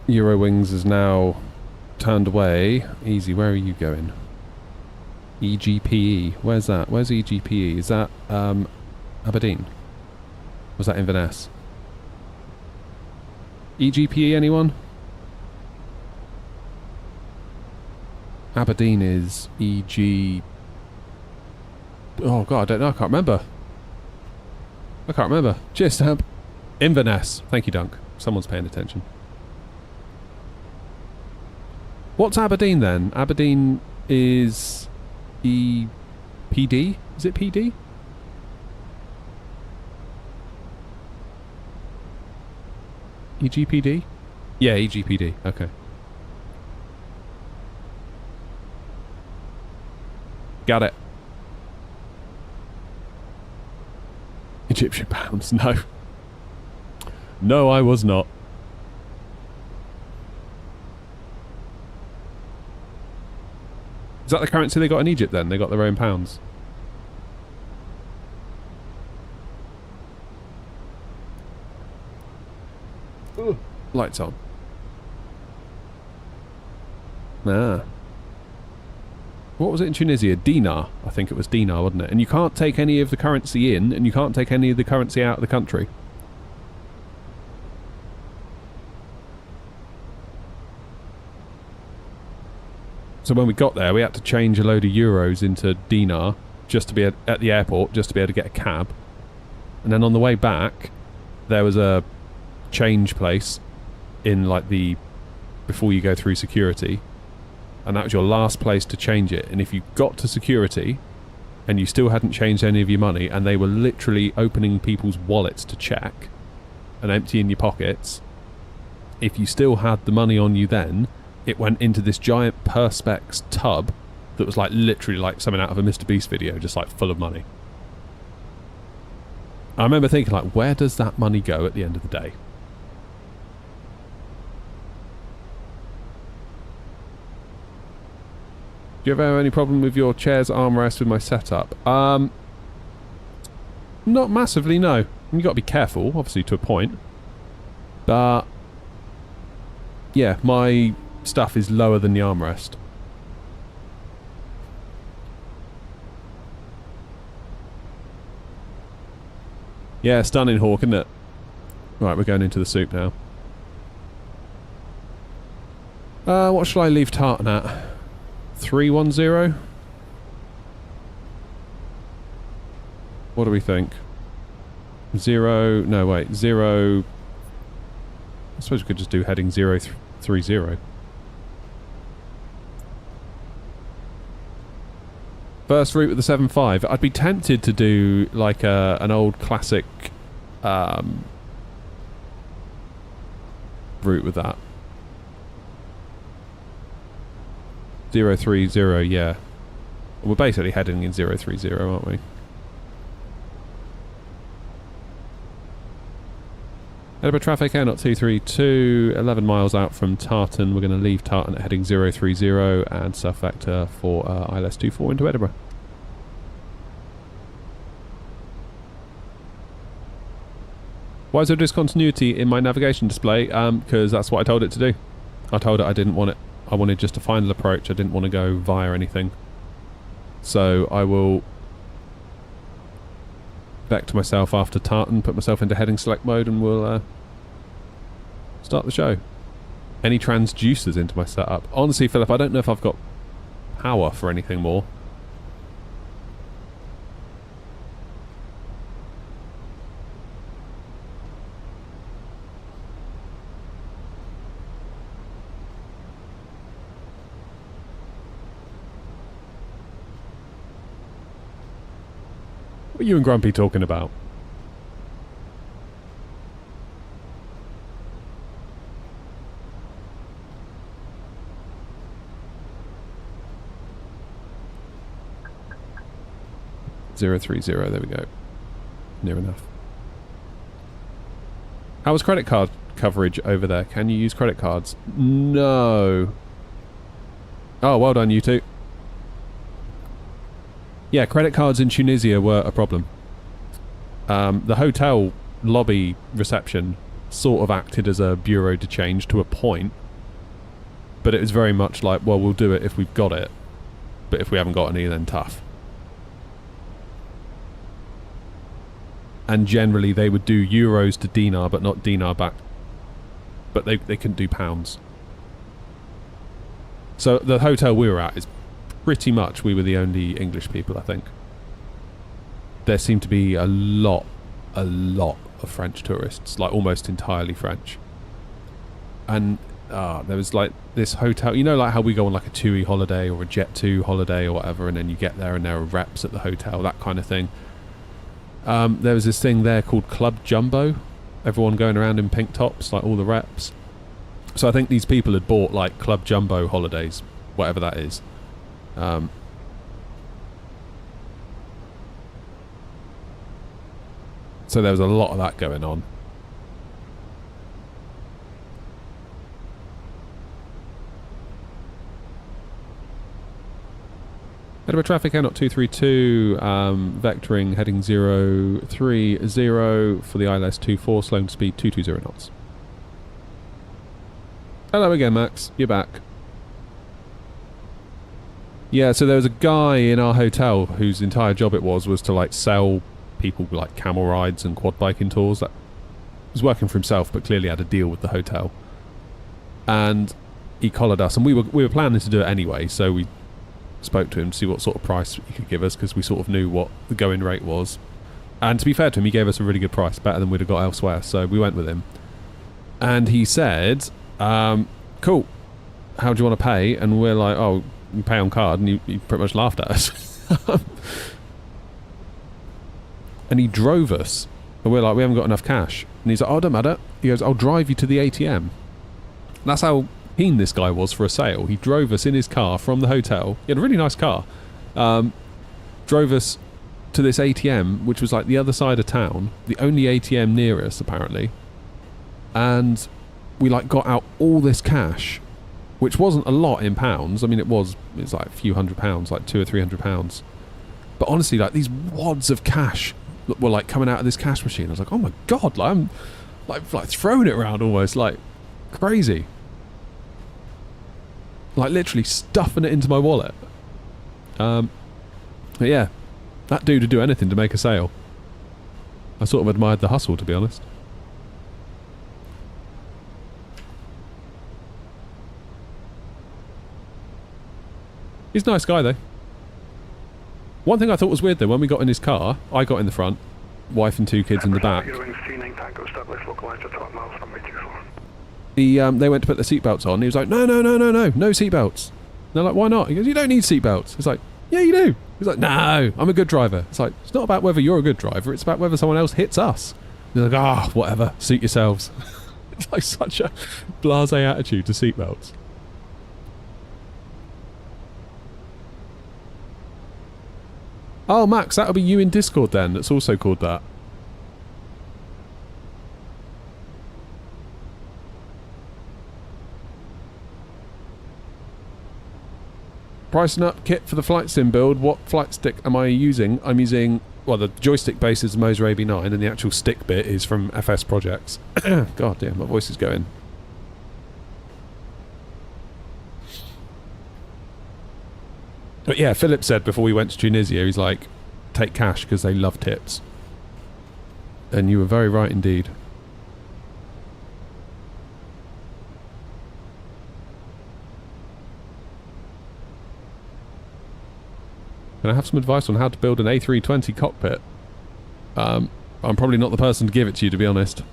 Eurowings is now turned away. Easy, where are you going? EGPE, where's that? Where's EGPE? Is that Aberdeen? Was that Inverness? EGPE, anyone? Aberdeen is EG... Oh god, I don't know, I can't remember. I can't remember. Cheers, Stamp. Inverness. Thank you, Dunk. Someone's paying attention. What's Aberdeen then? Aberdeen is EPD? Is it PD? EGPD? Yeah, EGPD. Okay. Got it. Egyptian pounds, no. No, I was not. Is that the currency they got in Egypt then? They got their own pounds? Ugh. Lights on. Ah. What was it in Tunisia? Dinar. I think it was dinar, wasn't it? And you can't take any of the currency in, and you can't take any of the currency out of the country. So when we got there, we had to change a load of euros into dinar just to be at the airport, just to be able to get a cab. And then on the way back, there was a change place in like the... before you go through security. And that was your last place to change it. And if you got to security and you still hadn't changed any of your money and they were literally opening people's wallets to check and emptying your pockets, if you still had the money on you then, it went into this giant Perspex tub that was like literally like something out of a Mr. Beast video, just like full of money. I remember thinking like, where does that money go at the end of the day? Do you ever have any problem with your chair's armrest with my setup? Not massively, no. You got to be careful, obviously, to a point. But yeah, my stuff is lower than the armrest. Yeah, stunning hawk, isn't it? Right, we're going into the soup now. What shall I leave tartan at? 310? What do we think? 0... No, wait. 0... I suppose we could just do heading 030. First route with the 7.5. I'd be tempted to do like an old classic route with that. 030, yeah. We're basically heading in 030, aren't we? Edinburgh traffic, Airnaut 232, 11 miles out from Tartan. We're going to leave Tartan at heading 030 and South Vector for ILS 24 into Edinburgh. Why is there discontinuity in my navigation display? Because that's what I told it to do. I told it I didn't want it. I wanted just a final approach. I didn't want to go via anything. So I will vector myself after Tartan, put myself into heading select mode, and we'll start the show. Any transducers into my setup? Honestly, Philip, I don't know if I've got power for anything more. What are you and Grumpy talking about? Zero 30, there we go. Near enough. How was credit card coverage over there? Can you use credit cards? No. Oh, well done, you two. Yeah, credit cards in Tunisia were a problem. The hotel lobby reception sort of acted as a bureau de change to a point, but it was very much like, well, we'll do it if we've got it, but if we haven't got any, then tough. And generally they would do euros to dinar, but not dinar back. But they couldn't do pounds. So the hotel we were at is pretty much, we were the only English people, I think. There seemed to be a lot of French tourists, like almost entirely French. And there was like this hotel, you know, like how we go on like a TUI holiday or a Jet2 holiday or whatever, and then you get there and there are reps at the hotel, that kind of thing. There was this thing there called Club Jumbo, everyone going around in pink tops, like all the reps. So I think these people had bought like Club Jumbo holidays, whatever that is. So there was a lot of that going on. Edinburgh traffic, Airnaut 232, vectoring heading 030 for the ILS 24, slowing speed 220 knots. Hello again, Max. You're back. Yeah, so there was a guy in our hotel whose entire job it was to like sell people like camel rides and quad biking tours. That was working for himself, but clearly had a deal with the hotel. And he collared us, and we were planning to do it anyway. So we spoke to him to see what sort of price he could give us, because we sort of knew what the going rate was. And to be fair to him, he gave us a really good price, better than we'd have got elsewhere. So we went with him, and he said, "Cool, how do you want to pay?" And we're like, "Oh, you pay on card," and he pretty much laughed at us. And he drove us, and we're like, "We haven't got enough cash." And he's like, "Oh, don't matter." He goes, "I'll drive you to the ATM." And that's how keen this guy was for a sale. He drove us in his car from the hotel. He had a really nice car. Drove us to this ATM, which was like the other side of town, the only ATM near us apparently. And we like got out all this cash, which wasn't a lot in pounds. I mean, it's like a few £100, like £200 or £300. But honestly, like these wads of cash were like coming out of this cash machine. I was like, oh my god, like I'm like throwing it around almost, like crazy. Like literally stuffing it into my wallet. But yeah, that dude would do anything to make a sale. I sort of admired the hustle, to be honest. He's a nice guy though. One thing I thought was weird though, when we got in his car, I got in the front, wife and 2 kids in the back. They went to put their seatbelts on. He was like, no seatbelts. And they're like, why not? He goes, you don't need seatbelts. It's like, yeah, you do. He's like, no, I'm a good driver. It's like, it's not about whether you're a good driver, it's about whether someone else hits us. He's like, whatever, suit yourselves. It's like such a blasé attitude to seatbelts. Oh, Max, that'll be you in Discord then. That's also called that. Pricing up kit for the flight sim build. What flight stick am I using? I'm using, well, the joystick base is Moser AB9 and the actual stick bit is from FS Projects. God damn, my voice is going. But yeah, Philip said before we went to Tunisia, he's like, take cash because they love tips. And you were very right indeed. Can I have some advice on how to build an A320 cockpit? I'm probably not the person to give it to you, to be honest.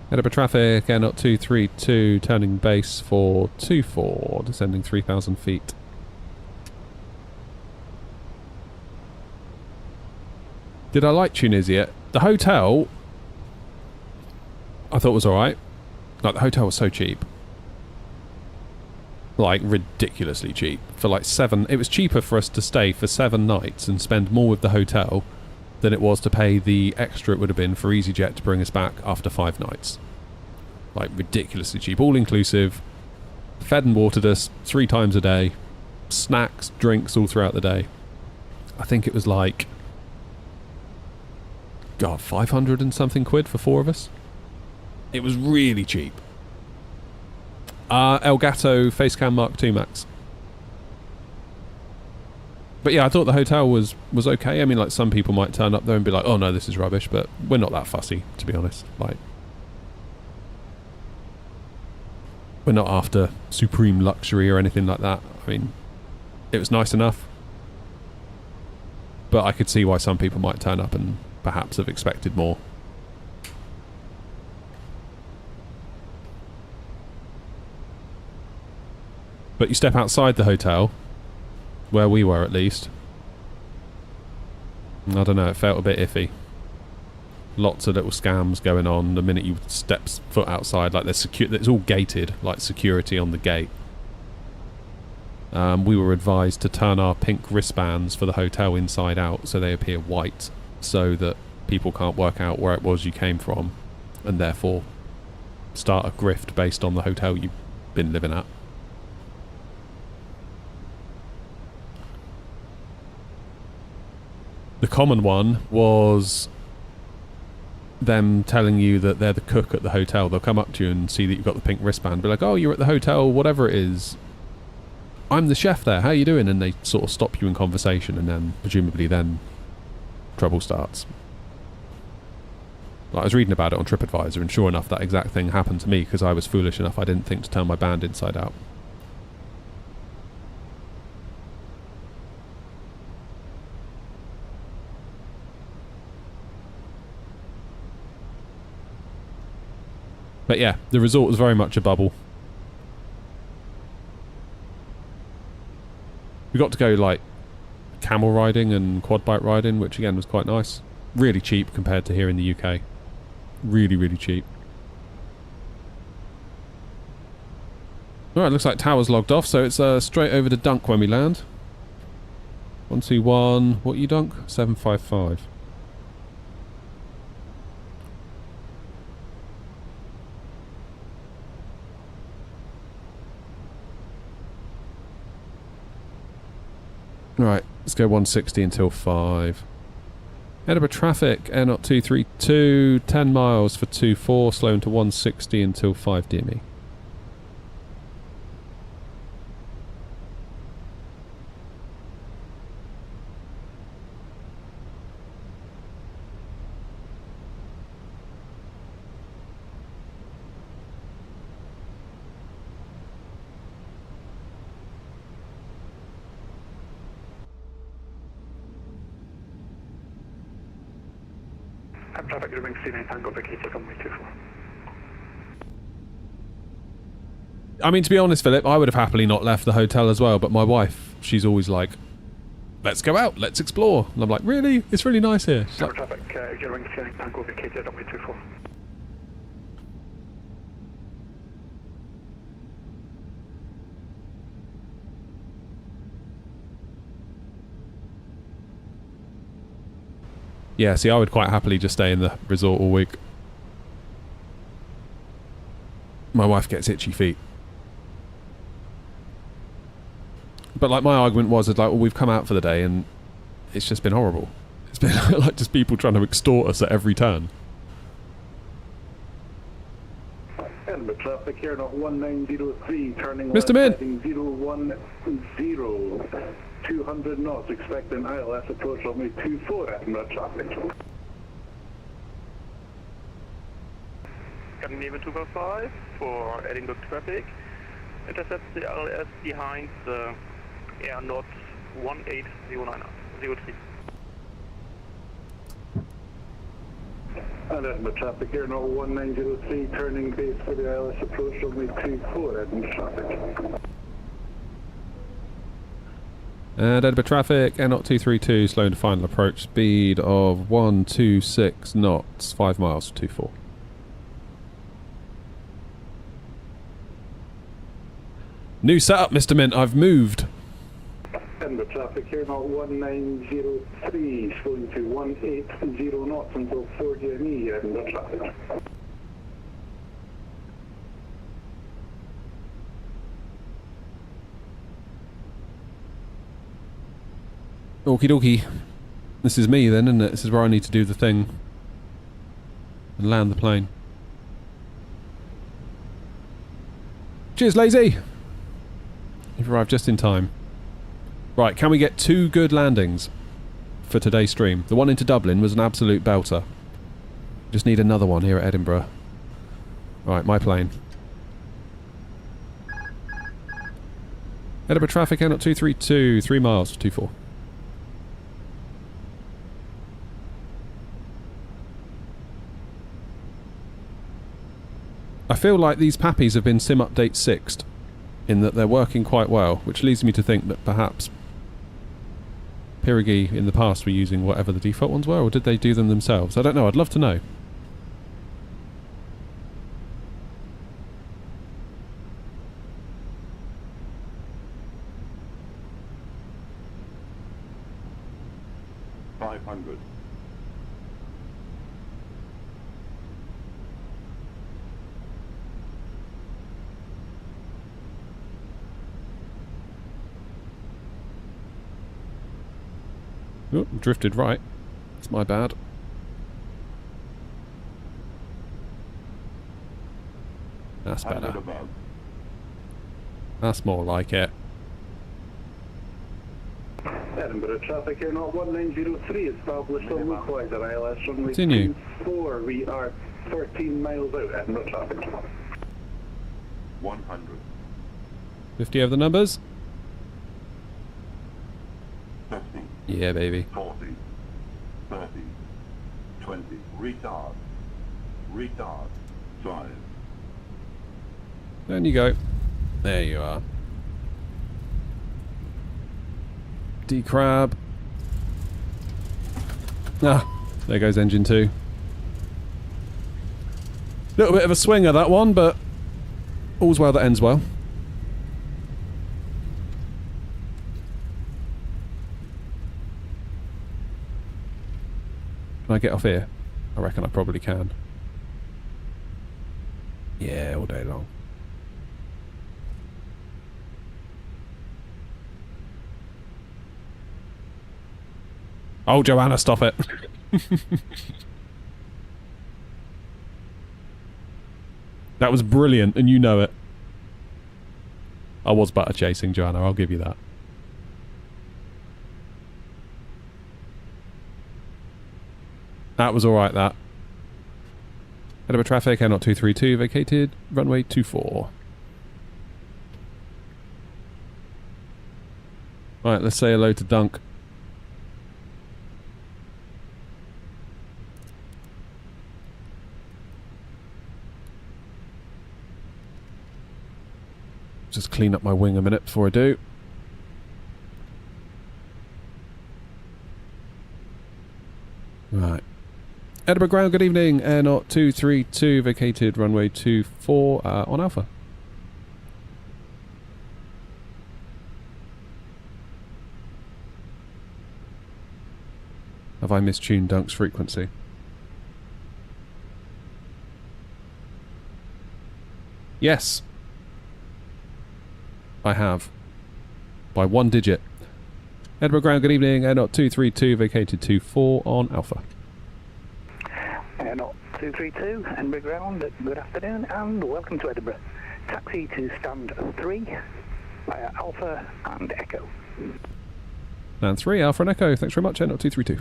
Edinburgh traffic, Air 232, turning base for 24, descending 3,000 feet. Did I like Tunisia? The hotel, I thought was alright. Like, the hotel was so cheap. Like, ridiculously cheap. For like 7, it was cheaper for us to stay for 7 nights and spend more with the hotel than it was to pay the extra it would have been for EasyJet to bring us back after 5 nights. Like, ridiculously cheap. All inclusive. Fed and watered us 3 times a day. Snacks, drinks all throughout the day. I think it was like, God, 500 and something quid for 4 of us. It was really cheap. Elgato Facecam Mark II Max. But yeah, I thought the hotel was okay. I mean, like, some people might turn up there and be like, oh no, this is rubbish, but we're not that fussy, to be honest. Like, we're not after supreme luxury or anything like that. I mean, it was nice enough. But I could see why some people might turn up and perhaps have expected more. But you step outside the hotel, where we were at least, I don't know, it felt a bit iffy. Lots of little scams going on the minute you step foot outside. Like, it's all gated, like security on the gate. We were advised to turn our pink wristbands for the hotel inside out so they appear white, so that people can't work out where it was you came from and therefore start a grift based on the hotel you've been living at. The common one was them telling you that they're the cook at the hotel. They'll come up to you and see that you've got the pink wristband, be like, oh, you're at the hotel, whatever it is, I'm the chef there, how you doing? And they sort of stop you in conversation, and then presumably then trouble starts. Like, I was reading about it on TripAdvisor, and sure enough that exact thing happened to me because I was foolish enough I didn't think to turn my band inside out. But yeah, the resort was very much a bubble. We got to go, like, camel riding and quad bike riding, which again was quite nice. Really cheap compared to here in the UK. Really, really cheap. Alright, looks like tower's logged off, so it's straight over to Dunk when we land. 121, what you Dunk? 755. Right, let's go 160 until 5. Edinburgh traffic, Air 232, 10 miles for 24, slowing to 160 until 5 DME. Traffic, you're being seen in Tango vacated runway 24. I mean, to be honest, Philip, I would have happily not left the hotel as well, but my wife, she's always like, let's go out, let's explore. And I'm like, really? It's really nice here. She's like, Traffic, you're being seen in Tango vacated runway 24. yeah, see, I would quite happily just stay in the resort all week. My wife gets itchy feet. But like my argument was, like, well, we've come out for the day and it's just been horrible. It's been like just people trying to extort us at every turn. Edinburgh traffic here, not 1903, turning Mr. left, Min. heading 010, 200 knots, expecting ILS approach runway 24, Edinburgh traffic. Captain Navy 255 for Edinburgh traffic. Intercept the ILS behind the air knot 180903. And Edinburgh traffic here, not 1903, turning base for the ILS approach runway 24, Edinburgh traffic. And Edinburgh traffic, Air 232, slowing to final approach speed of 126 knots, 5 miles to 24. New setup, Mr. Mint, I've moved. Edinburgh traffic here, not 1903, slowing to 180 knots until 40 ME, Edinburgh traffic. Okie dokie. This is me then, isn't it? This is where I need to do the thing. And land the plane. Cheers, lazy! You've arrived just in time. Right, can we get 2 good landings for today's stream? The one into Dublin was an absolute belter. Just need another one here at Edinburgh. Right, my plane. Edinburgh traffic, Air 232, 3 miles to 24. I feel like these Pappies have been sim update 6'd, in that they're working quite well, which leads me to think that perhaps Pirigi in the past were using whatever the default ones were, or did they do them themselves? I don't know, I'd love to know. Oh, drifted right. It's my bad. That's better. That's more like it. Edinburgh traffic here, not 1903, established on localizer ILS runway Continue. 24. We are 13 miles out, Edinburgh traffic. 100. 50 of the numbers? 50. Yeah, baby. 40. 30. 20. Retard. Retard. 5. Down you go. There you are. D-crab. Ah, there goes engine 2. Little bit of a swinger that one, but all's well that ends well. Can I get off here? I reckon I probably can. Yeah, all day long. Oh, Joanna, stop it. That was brilliant, and you know it. I was butter chasing, Joanna, I'll give you that. That was alright, that. Edinburgh traffic, Air 232, vacated, runway 24. Right, let's say hello to Dunk. Just clean up my wing a minute before I do. Right. Edinburgh ground, good evening. Air Knot 232, vacated runway 24 on Alpha. Have I mistuned Dunk's frequency? Yes. I have. By 1 digit. Edinburgh ground, good evening. Air Knot 232, vacated 24 on Alpha. Air Knot 232, Edinburgh ground, good afternoon and welcome to Edinburgh. Taxi to stand 3 via Alpha and Echo. Stand 3, Alpha and Echo. Thanks very much, Air Knot 232.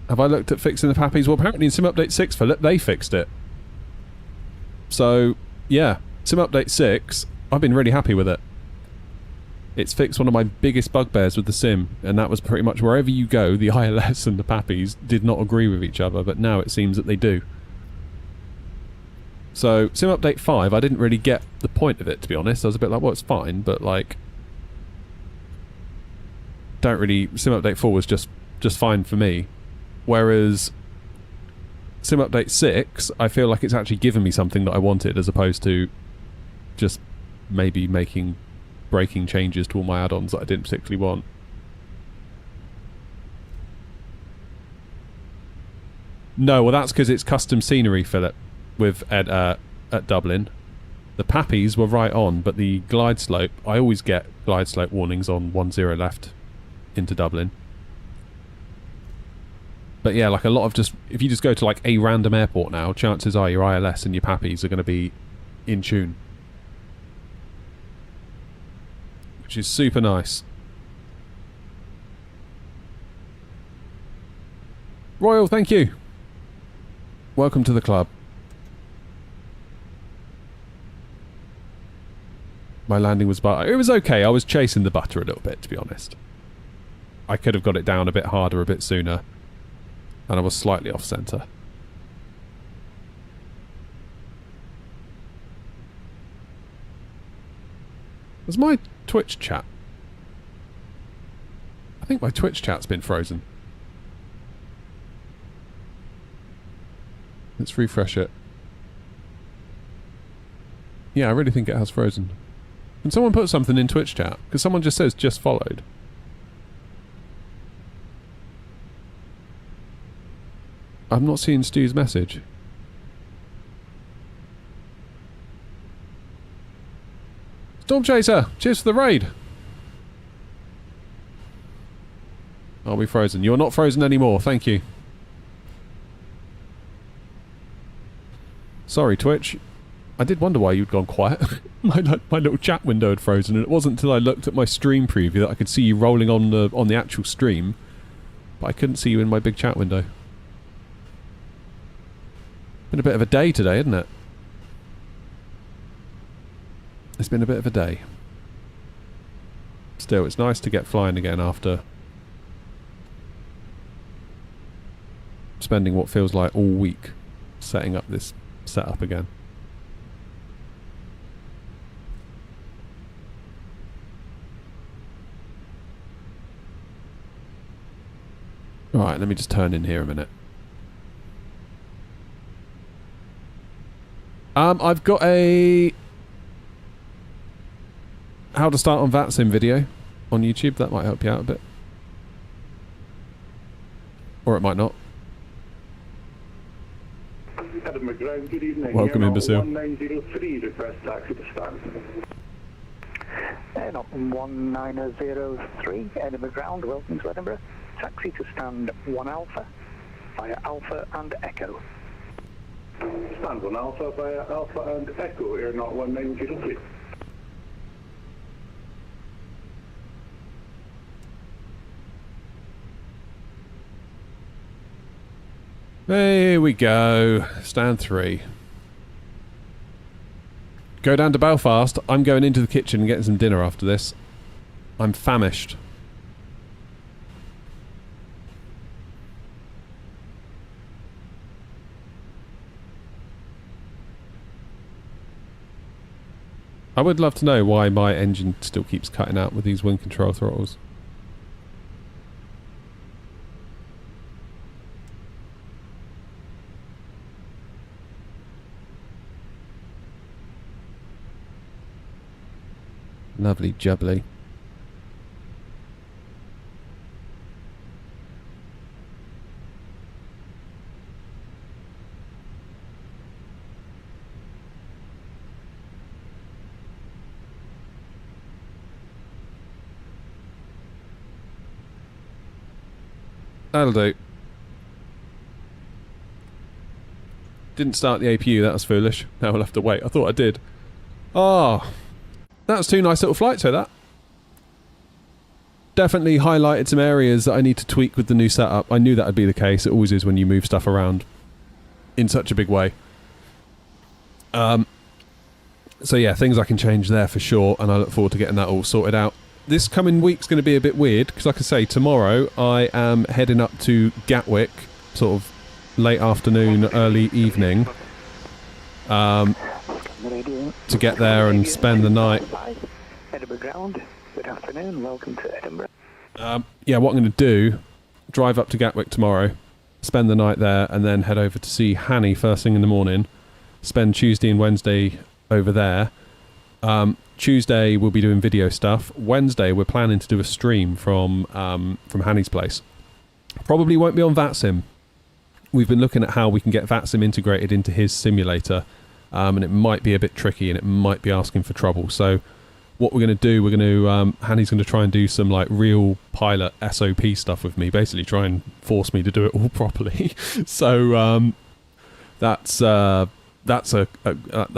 Have I looked at fixing the Pappies? Well, apparently in Sim Update 6, Philip, they fixed it. So, yeah. Sim Update 6, I've been really happy with it. It's fixed one of my biggest bugbears with the Sim, and that was pretty much wherever you go, the ILS and the Pappies did not agree with each other, but now it seems that they do. So, Sim Update 5, I didn't really get the point of it, to be honest. I was a bit like, well, it's fine, but, like... Don't really... Sim Update 4 was just fine for me. Whereas Sim Update 6, I feel like it's actually given me something that I wanted, as opposed to just maybe breaking changes to all my add-ons that I didn't particularly want. No, well that's because it's custom scenery, Philip, with at Dublin. The Pappies were right on, but the glide slope, I always get glide slope warnings on 10 left into Dublin. But yeah, like a lot of just... If you just go to like a random airport now, chances are your ILS and your Pappies are going to be in tune. Which is super nice. Royal, thank you. Welcome to the club. My landing was... It was okay. I was chasing the butter a little bit, to be honest. I could have got it down a bit harder, a bit sooner. And I was slightly off centre. Was my Twitch chat? I think my Twitch chat's been frozen. Let's refresh it. Yeah, I really think it has frozen. Can someone put something in Twitch chat? Because someone just says just followed. I'm not seeing Stu's message. Storm Chaser, cheers for the raid. Are we frozen? You're not frozen anymore, thank you. Sorry, Twitch. I did wonder why you'd gone quiet. my little chat window had frozen, and it wasn't until I looked at my stream preview that I could see you rolling on the actual stream. But I couldn't see you in my big chat window. Been a bit of a day today, isn't it? It's been a bit of a day. Still, it's nice to get flying again after spending what feels like all week setting up this setup again. Right, let me just turn in here a minute. I've got a how to start on VATSIM video on YouTube. That might help you out a bit. Or it might not. Edinburgh ground, good evening. Welcome, imbecile. 1903, request taxi to stand. Air Knot 1903, Edinburgh ground, welcome to Edinburgh. Taxi to stand 1 Alpha via Alpha and Echo. Stand 1 Alpha via Alpha and Echo, Air Knot 1903. There we go. Stand 3. Go down to Belfast. I'm going into the kitchen and getting some dinner after this. I'm famished. I would love to know why my engine still keeps cutting out with these wind control throttles. Lovely jubbly. That'll do. Didn't start the APU, that was foolish. Now we'll have to wait. I thought I did. Oh, that was 2 nice little flights, that. Definitely highlighted some areas that I need to tweak with the new setup. I knew that would be the case. It always is when you move stuff around in such a big way. So yeah, things I can change there for sure, and I look forward to getting that all sorted out. This coming week's going to be a bit weird, because like I say, tomorrow I am heading up to Gatwick, sort of late afternoon, early evening, to get there and spend the night. Edinburgh ground. Good afternoon, welcome to Edinburgh. Yeah, what I'm going to do, drive up to Gatwick tomorrow, spend the night there, and then head over to see Hanny first thing in the morning, spend Tuesday and Wednesday over there. Tuesday we'll be doing video stuff. Wednesday we're planning to do a stream from Hanny's place. Probably won't be on VATSIM. We've been looking at how we can get VATSIM integrated into his simulator, and it might be a bit tricky and it might be asking for trouble. So what we're going to do, Hanny's going to try and do some like real pilot SOP stuff with me, basically try and force me to do it all properly. So that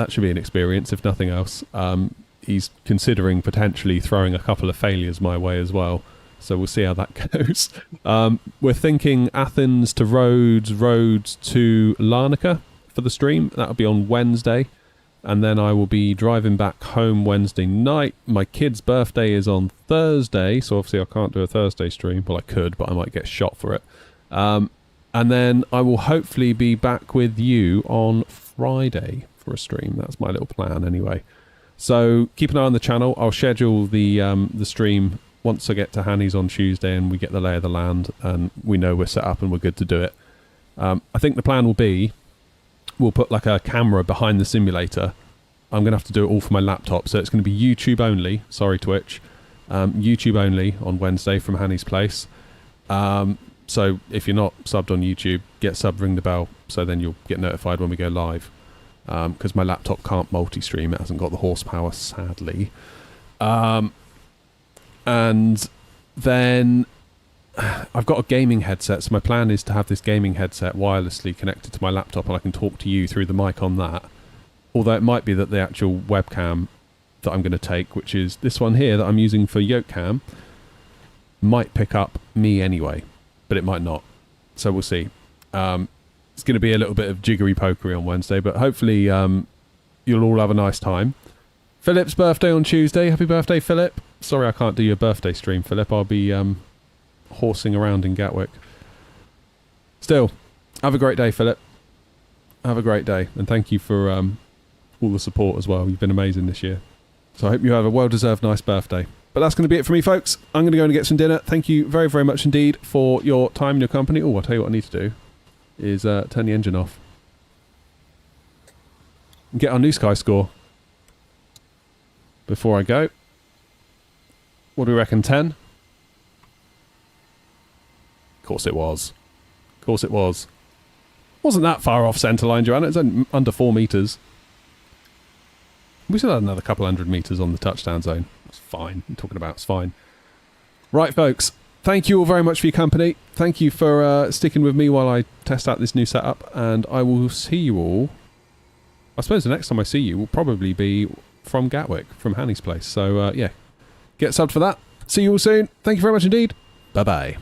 should be an experience, if nothing else. He's considering potentially throwing a couple of failures my way as well, so we'll see how that goes. We're thinking Athens to Rhodes, Rhodes to Larnaca for the stream. That'll be on Wednesday, and then I will be driving back home Wednesday night. My kid's birthday is on Thursday, so obviously I can't do a Thursday stream. Well, I could, but I might get shot for it. And then I will hopefully be back with you on Friday for a stream. That's my little plan anyway. So keep an eye on the channel. I'll schedule the stream once I get to Hanny's on Tuesday and we get the lay of the land and we know we're set up and we're good to do it. I think the plan will be, we'll put like a camera behind the simulator. I'm going to have to do it all for my laptop, so it's going to be YouTube only. Sorry, Twitch. YouTube only on Wednesday from Hanny's place. So if you're not subbed on YouTube, get subbed, ring the bell, so then you'll get notified when we go live. Because my laptop can't multi-stream, it hasn't got the horsepower, sadly. And then I've got a gaming headset, so my plan is to have this gaming headset wirelessly connected to my laptop and I can talk to you through the mic on that. Although it might be that the actual webcam that I'm going to take, which is this one here that I'm using for Yoke Cam, might pick up me anyway, but it might not. So we'll see. It's going to be a little bit of jiggery-pokery on Wednesday, but hopefully you'll all have a nice time. Philip's birthday on Tuesday. Happy birthday, Philip. Sorry I can't do your birthday stream, Philip. I'll be horsing around in Gatwick. Still, have a great day, Philip. Have a great day, and thank you for all the support as well. You've been amazing this year. So I hope you have a well-deserved nice birthday. But that's going to be it for me, folks. I'm going to go and get some dinner. Thank you very, very much indeed for your time and your company. Oh, I'll tell you what I need to do is turn the engine off and get our new Sky score before I go. What do we reckon, 10? Of course it was. Of course it was. Wasn't that far off centreline, Joanna. It's under 4 metres. We still had another couple 100 metres on the touchdown zone. It's fine. I'm talking about it's fine. Right, folks. Thank you all very much for your company. Thank you for sticking with me while I test out this new setup. And I will see you all. I suppose the next time I see you will probably be from Gatwick, from Hanny's place. So, yeah. Get subbed for that. See you all soon. Thank you very much indeed. Bye-bye.